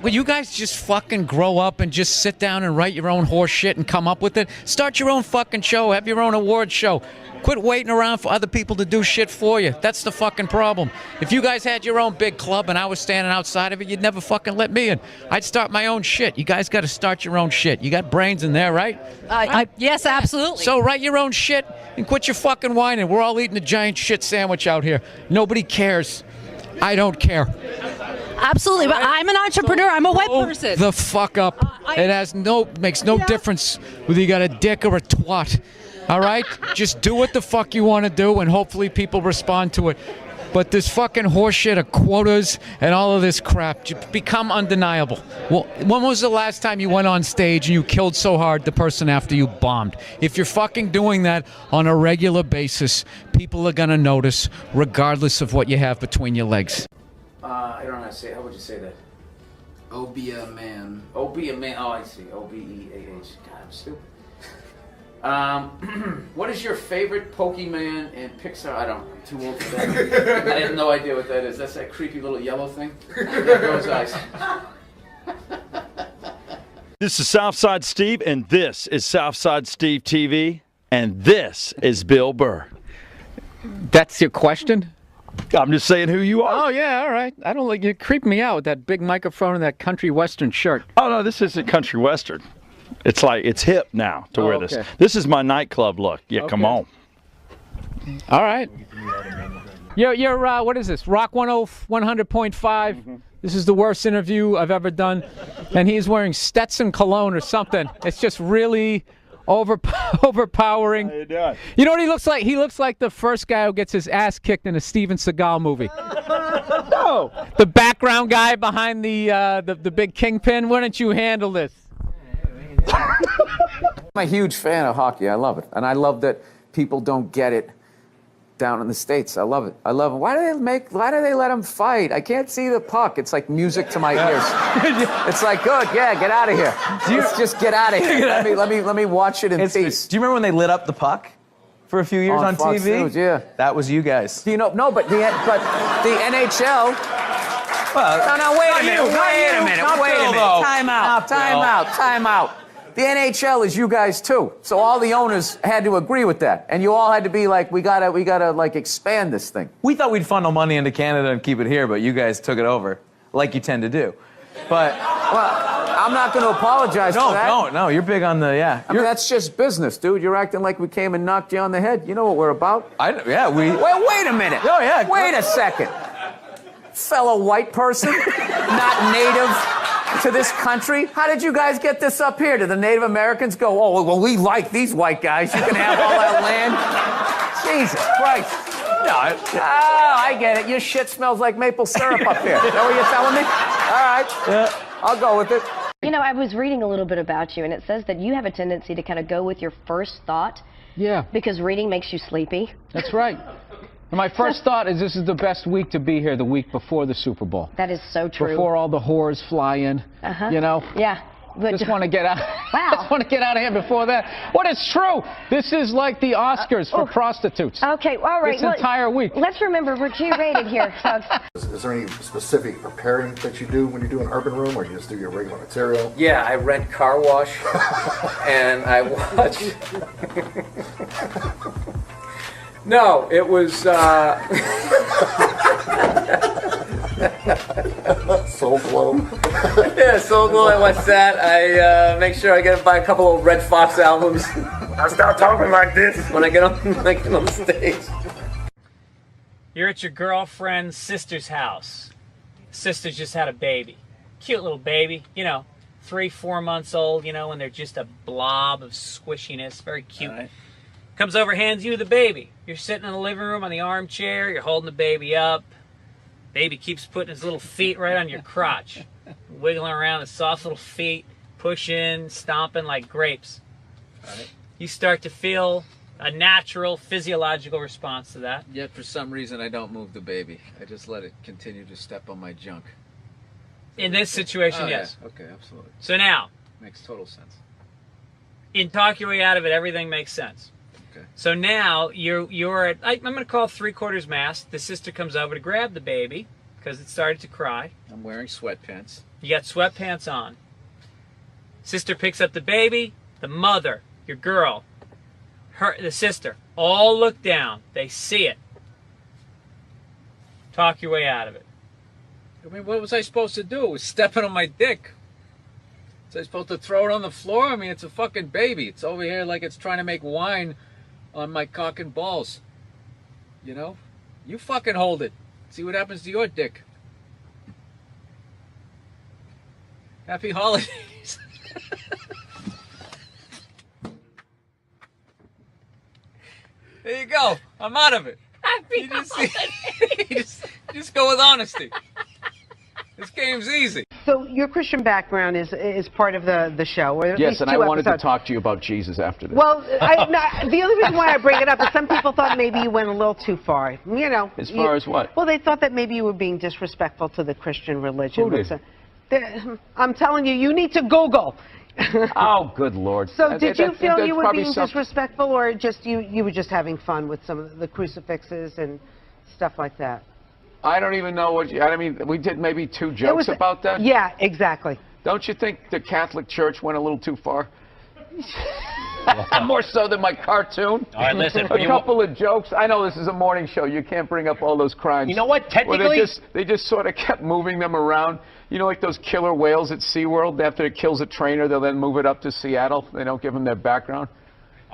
Will you guys just fucking grow up and just sit down and write your own horse shit and come up with it? Start your own fucking show. Have your own award show. Quit waiting around for other people to do shit for you. That's the fucking problem. If you guys had your own big club and I was standing outside of it, you'd never fucking let me in. I'd start my own shit. You guys got to start your own shit. You got brains in there, right? Yes, absolutely. So write your own shit and quit your fucking whining. We're all eating a giant shit sandwich out here. Nobody cares. I don't care. Absolutely, but I'm an entrepreneur. I'm a web person. The fuck up. It makes no difference whether you got a dick or a twat. All right? Just do what the fuck you want to do, and hopefully people respond to it. But this fucking horseshit of quotas and all of this crap become undeniable. Well, when was the last time you went on stage and you killed so hard the person after you bombed? If you're fucking doing that on a regular basis, people are gonna notice, regardless of what you have between your legs. I don't know how to say it. How would you say that? Oh, be a man. Oh, be a man. Oh, I see. O-B-E-A-H. God, I'm stupid. What is your favorite Pokemon and Pixar? I'm too old for that. I have no idea what that is. That's that creepy little yellow thing. There goes eyes. This is Southside Steve, and this is Southside Steve TV, and this is Bill Burr. That's your question? I'm just saying who you are. Oh, yeah, all right. I don't like you. Creep me out with that big microphone and that country western shirt. Oh, no, this isn't country western. It's like, it's hip now to wear this. Okay. This is my nightclub look. Yeah, come on. All right. You're what is this? Rock 100.5. This is the worst interview I've ever done. And he's wearing Stetson cologne or something. It's just really overpowering. How you doing? You know what he looks like? He looks like the first guy who gets his ass kicked in a Steven Seagal movie. No. The background guy behind the big kingpin. Why don't you handle this? I'm a huge fan of hockey. I love it. And I love that people don't get it down in the States. I love it. I love it. Why do they let them fight? I can't see the puck. It's like music to my ears. It's like, good, yeah, get out of here. Let's just get out of here. Let me watch it in peace. Do you remember when they lit up the puck for a few years on Fox TV? News, yeah. That was you guys. Do you know? No, but the NHL. Well, No, wait a minute. Wait a minute. Time out. The NHL is you guys too. So all the owners had to agree with that. And you all had to be like, we gotta like expand this thing. We thought we'd funnel money into Canada and keep it here, but you guys took it over, like you tend to do. But well, I'm not going to apologize for that. No, you're big on the, I mean, that's just business, dude. You're acting like we came and knocked you on the head. You know what we're about. Wait a minute. Oh, yeah. Wait a second. Fellow white person, not native to this country. How did you guys get this up here? Did the Native Americans go, oh, well, we like these white guys. You can have all that land. Jesus Christ. No, I get it. Your shit smells like maple syrup up here. Is that what you're telling me? All right. Yeah. I'll go with it. You know, I was reading a little bit about you, and it says that you have a tendency to kind of go with your first thought. Yeah. Because reading makes you sleepy. That's right. And my first thought is this is the best week to be here, the week before the Super Bowl. That is so true. Before all the whores fly in, you know? Yeah. But just want to get out. Wow. Just want to get out of here before that. What is true? This is like the Oscars for prostitutes. Okay, all right. This entire week. Let's remember we're G-rated here, folks. Is there any specific preparing that you do when you do an urban room, or you just do your regular material? Yeah, I rent car wash, and I watch. No, it was. Soul Glow. Yeah, Soul Glow. I watch that. I make sure I buy a couple of Red Fox albums. I start talking like this when I get on stage. You're at your girlfriend's sister's house. Sister's just had a baby. Cute little baby, 3-4 months old, when they're just a blob of squishiness. Very cute. Right. Comes over, hands you the baby. You're sitting in the living room on the armchair. You're holding the baby up. Baby keeps putting his little feet right on your crotch. Wiggling around his soft little feet, pushing, stomping like grapes. Right. You start to feel a natural physiological response to that. Yet for some reason I don't move the baby. I just let it continue to step on my junk. In this situation, yes. Yeah. Okay, absolutely. So now. Makes total sense. In talk your way out of it, everything makes sense. Okay. So now you're at, I'm going to call 3/4 mast. The sister comes over to grab the baby because it started to cry. I'm wearing sweatpants. You got sweatpants on. Sister picks up the baby. The mother, your girl, the sister, all look down. They see it. Talk your way out of it. I mean, what was I supposed to do? It was stepping on my dick. Was I supposed to throw it on the floor? I mean, it's a fucking baby. It's over here like it's trying to make wine on my cock and balls. You fucking hold it. See what happens to your dick. Happy holidays. There you go. I'm out of it. Happy holidays. Just go with honesty. This game's easy. So your Christian background is part of the show, or at yes, least and two I wanted episodes. to talk to you about Jesus after this. Well, the only reason why I bring it up is some people thought maybe you went a little too far. As far as what? Well, they thought that maybe you were being disrespectful to the Christian religion. Who did? I'm telling you, you need to Google. Oh, good Lord. So did you feel you were being some... disrespectful, or just you were just having fun with some of the crucifixes and stuff like that? I don't even know what I mean, we did maybe 2 jokes about that? Yeah, exactly. Don't you think the Catholic Church went a little too far? More so than my cartoon. All right, listen. A couple of jokes. I know this is a morning show. You can't bring up all those crimes. You know what? Technically... They just sort of kept moving them around. Like those killer whales at SeaWorld? After it kills a trainer, they'll then move it up to Seattle. They don't give them their background.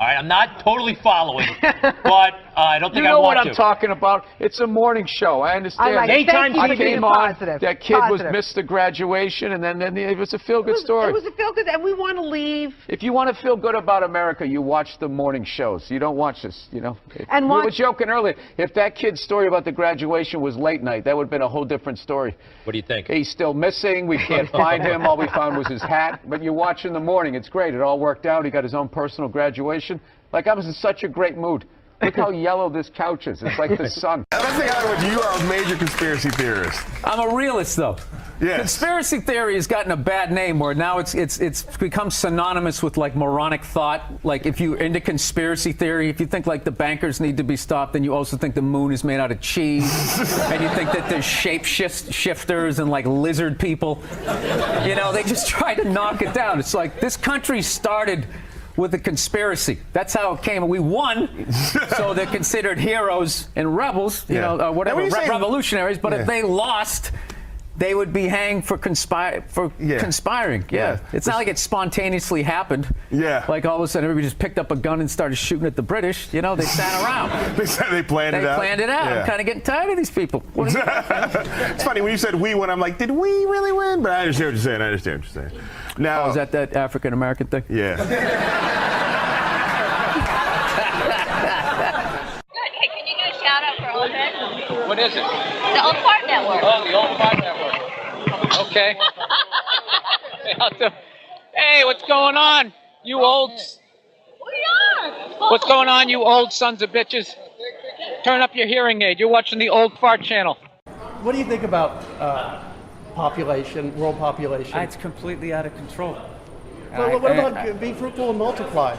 All right, I'm not totally following, but I don't think You I know want what to. I'm talking about. It's a morning show. I understand. I like it. Thank you for I being came on. positive. That kid Positive. missed the graduation, and then it was a feel-good story. It was a feel-good, and we want to leave. If you want to feel good about America, you watch the morning shows. You don't watch this, you know. And we watch- were joking earlier. If that kid's story about the graduation was late night, that would have been a whole different story. What do you think? He's still missing. We can't find him. All we found was his hat. But you watch in the morning. It's great. It all worked out. He got his own personal graduation. Like, I was in such a great mood. Look how yellow this couch is. It's like the sun. That's the guy with you are a major conspiracy theorist. I'm a realist, though. Yes. Conspiracy theory has gotten a bad name where now it's become synonymous with like moronic thought. Like if you're into conspiracy theory, if you think like the bankers need to be stopped, then you also think the moon is made out of cheese, and you think that there's shifters and like lizard people. You know, they just try to knock it down. It's like this country started with a conspiracy. That's how it came. We won, so they're considered heroes and rebels, you know, or whatever, revolutionaries. But if they lost, they would be hanged for conspiring. Yeah. It's not like it spontaneously happened. Yeah. Like all of a sudden everybody just picked up a gun and started shooting at the British. You know, they sat around. They planned it out. They planned it out. Yeah. I'm kind of getting tired of these people. It's funny when you said we won. I'm like, did we really win? But I understand what you're saying. Now, is that African American thing? Yeah. Good. Hey, can you do a shout out for Old Men? What is it? The Old Fart Network. Oh, the Old Fart Network. Okay. Hey, what's going on, you old? What's going on, you old sons of bitches? Turn up your hearing aid. You're watching the Old Fart Channel. What do you think about population, world population? It's completely out of control. Well, what about be fruitful and multiply?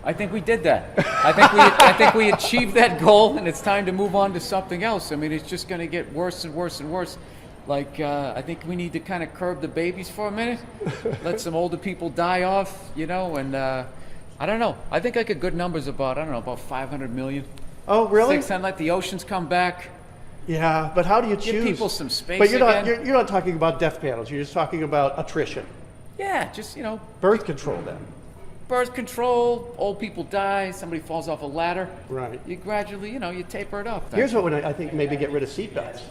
I think we did that. I think we achieved that goal, and it's time to move on to something else. I mean, it's just going to get worse and worse and worse. Like, I think we need to kind of curb the babies for a minute, let some older people die off, you know, and I don't know. I think like a good number's about, about 500 million. Oh, really? 600, let the oceans come back. Yeah, but how do you choose? Give people some space But you're again. not. You're not talking about death panels. You're just talking about attrition. Yeah, just birth control then. Birth control. Old people die. Somebody falls off a ladder. Right. You gradually, you taper it up. Here's what I think: maybe get rid of seatbelts.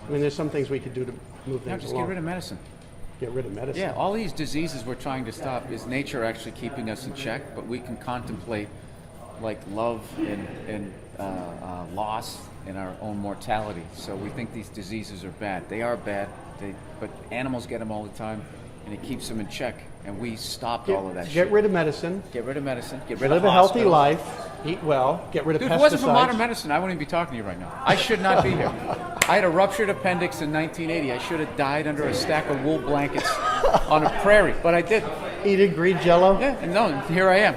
I mean, there's some things we could do to move things just along. get rid of medicine. Get rid of medicine. Yeah, all these diseases we're trying to stop is nature actually keeping us in check, but we can contemplate like love and loss and our own mortality. So we think these diseases are bad. They are bad, but animals get them all the time, and it keeps them in check. And we stopped all of that shit. Get rid of medicine. Get rid of medicine. Get rid of Live a healthy hospitals. life. Eat well. Get rid of Dude, pesticides. if it wasn't for modern medicine, I wouldn't even be talking to you right now. I should not be here. I had a ruptured appendix in 1980. I should have died under a stack of wool blankets on a prairie, but I didn't. Eating green Jello? Yeah, and no, here I am.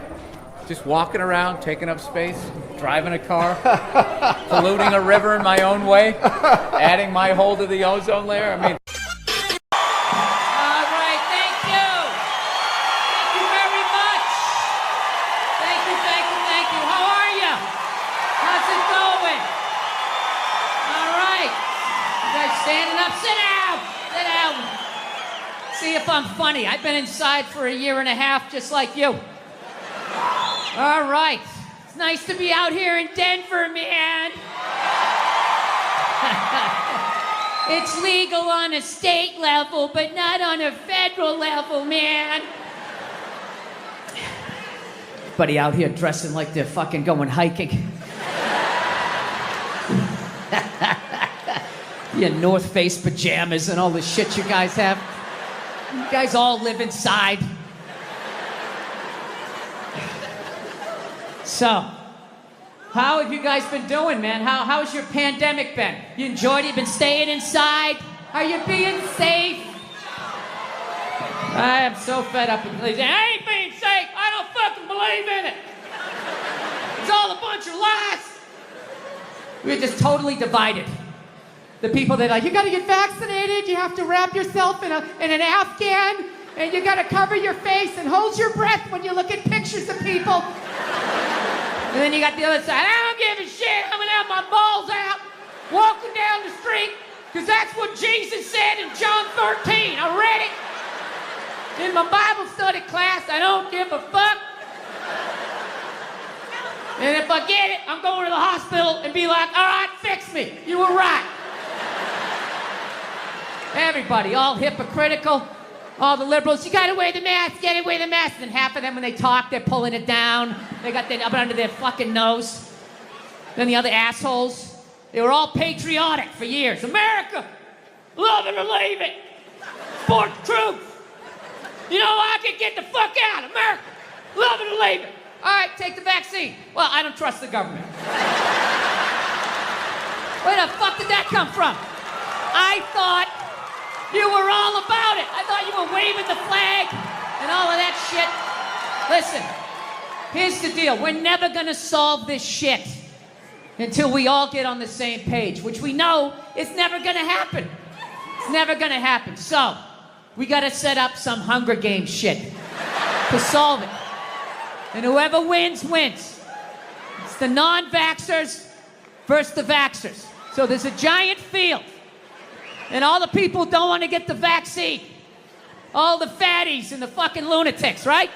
Just walking around, taking up space, driving a car, polluting a river in my own way, adding my hole to the ozone layer. I mean... Standing up, sit down. See if I'm funny. I've been inside for a year and a half, just like you. All right. It's nice to be out here in Denver, man. It's legal on a state level, but not on a federal level, man. Everybody out here dressing like they're fucking going hiking. Your North Face pajamas and all the shit you guys have. You guys all live inside. So, how have you guys been doing, man? How's your pandemic been? You enjoyed it? You been staying inside? Are you being safe? I am so fed up with this. I ain't being safe. I don't fucking believe in it. It's all a bunch of lies. We're just totally divided. The people that are like, you gotta get vaccinated, you have to wrap yourself in an Afghan, and you gotta cover your face and hold your breath when you look at pictures of people. And then you got the other side, I don't give a shit, I'm gonna have my balls out, walking down the street, because that's what Jesus said in John 13. I read it in my Bible study class. I don't give a fuck. And if I get it, I'm going to the hospital and be like, all right, fix me. You were right. Everybody, all hypocritical. All the liberals, you gotta wear the mask, gotta wear the mask. And half of them, when they talk, they're pulling it down. They got it up under their fucking nose. Then the other assholes, they were all patriotic for years. America, love it or leave it. Support the troops. You know, I can get the fuck out. America, love it or leave it. All right, take the vaccine. Well, I don't trust the government. Where the fuck did that come from? I thought you were all about it. I thought you were waving the flag and all of that shit. Listen, here's the deal. We're never gonna solve this shit until we all get on the same page, which we know is never gonna happen. It's never gonna happen. So, we gotta set up some Hunger Games shit to solve it. And whoever wins, wins. It's the non-vaxxers versus the vaxxers. So there's a giant field. And all the people who don't want to get the vaccine. All the fatties and the fucking lunatics, right?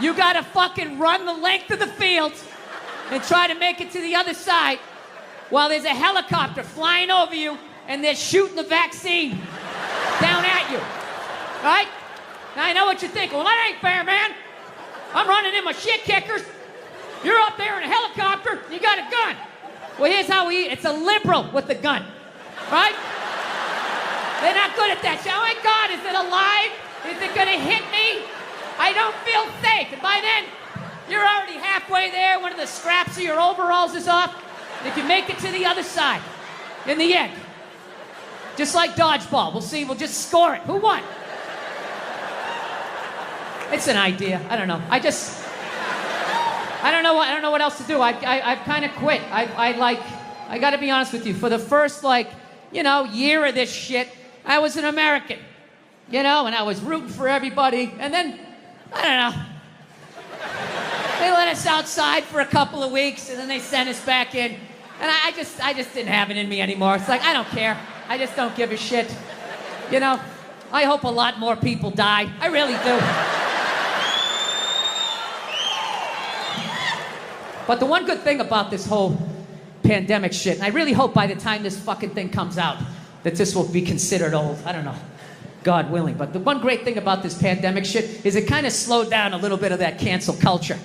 You gotta fucking run the length of the field and try to make it to the other side while there's a helicopter flying over you and they're shooting the vaccine down at you. Right? Now I know what you're thinking. Well, that ain't fair, man. I'm running in my shit kickers. You're up there in a helicopter, you got a gun. Well, here's how we eat. It's a liberal with the gun. Right? They're not good at that shit. Oh my God, is it alive? Is it gonna hit me? I don't feel safe. And by then, you're already halfway there. One of the straps of your overalls is off. And if you make it to the other side, in the end, just like dodgeball, we'll see, we'll just score it. Who won? It's an idea. I don't know. I don't know what else to do. I've kind of quit. I got to be honest with you. For the first, year of this shit, I was an American, and I was rooting for everybody. And then, I don't know, they let us outside for a couple of weeks, and then they sent us back in. And I just didn't have it in me anymore. It's like, I don't care. I just don't give a shit. I hope a lot more people die. I really do. But the one good thing about this whole pandemic shit, and I really hope by the time this fucking thing comes out, that this will be considered old. I don't know, God willing. But the one great thing about this pandemic shit is it kind of slowed down a little bit of that cancel culture.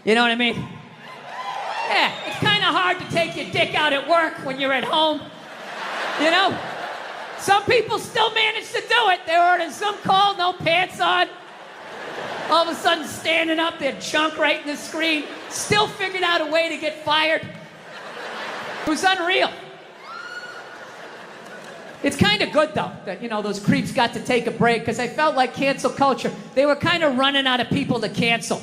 You know what I mean? Yeah, it's kind of hard to take your dick out at work when you're at home. Some people still manage to do it. They were in some call, no pants on. All of a sudden standing up, their junk right in the screen. Still figured out a way to get fired. It was unreal. It's kind of good, though, that, those creeps got to take a break, because I felt like cancel culture, they were kind of running out of people to cancel,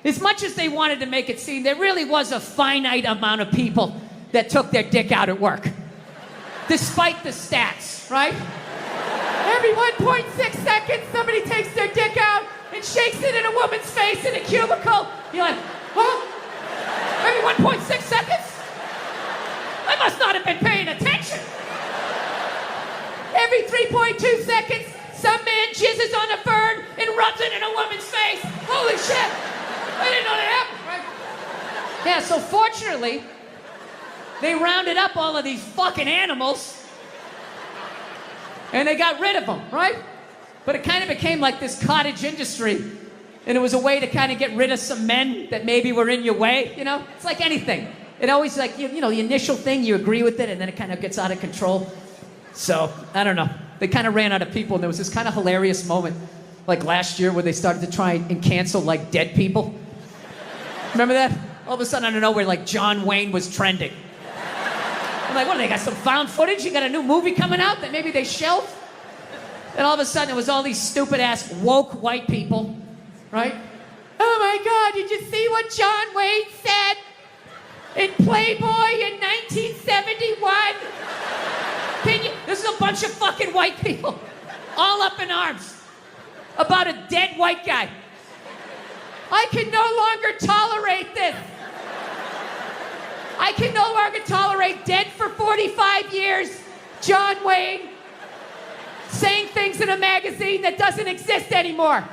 As much as they wanted to make it seem, there really was a finite amount of people that took their dick out at work. Despite the stats, right? Every 1.6 seconds, somebody takes their dick out and shakes it in a woman's face in a cubicle. You're like, huh? Every 1.6 seconds? I must not have been paying attention. Every 3.2 seconds, some man jizzes on a bird and rubs it in a woman's face. Holy shit! I didn't know that happened, right? Yeah, so fortunately, they rounded up all of these fucking animals and they got rid of them, right? But it kind of became like this cottage industry, and it was a way to kind of get rid of some men that maybe were in your way, It's like anything. It always the initial thing, you agree with it, and then it kind of gets out of control. So, I don't know. They kind of ran out of people, and there was this kind of hilarious moment, like last year, where they started to try and cancel, dead people. Remember that? All of a sudden, out of nowhere, John Wayne was trending. I'm like, what, they got some found footage? You got a new movie coming out that maybe they shelved? And all of a sudden, it was all these stupid-ass woke white people, right? Oh, my God, did you see what John Wayne said in Playboy in 1971? This is a bunch of fucking white people, all up in arms, about a dead white guy. I can no longer tolerate this. I can no longer tolerate dead for 45 years, John Wayne, saying things in a magazine that doesn't exist anymore.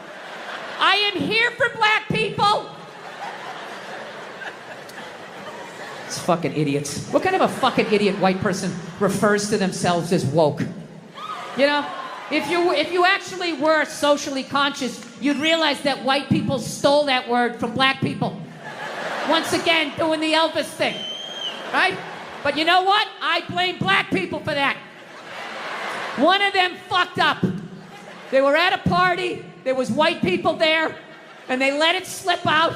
I am here for black people. It's fucking idiots. What kind of a fucking idiot white person refers to themselves as woke? You know, if you actually were socially conscious, you'd realize that white people stole that word from black people. Once again, doing the Elvis thing, right? But you know what? I blame black people for that. One of them fucked up. They were at a party, there was white people there, and they let it slip out.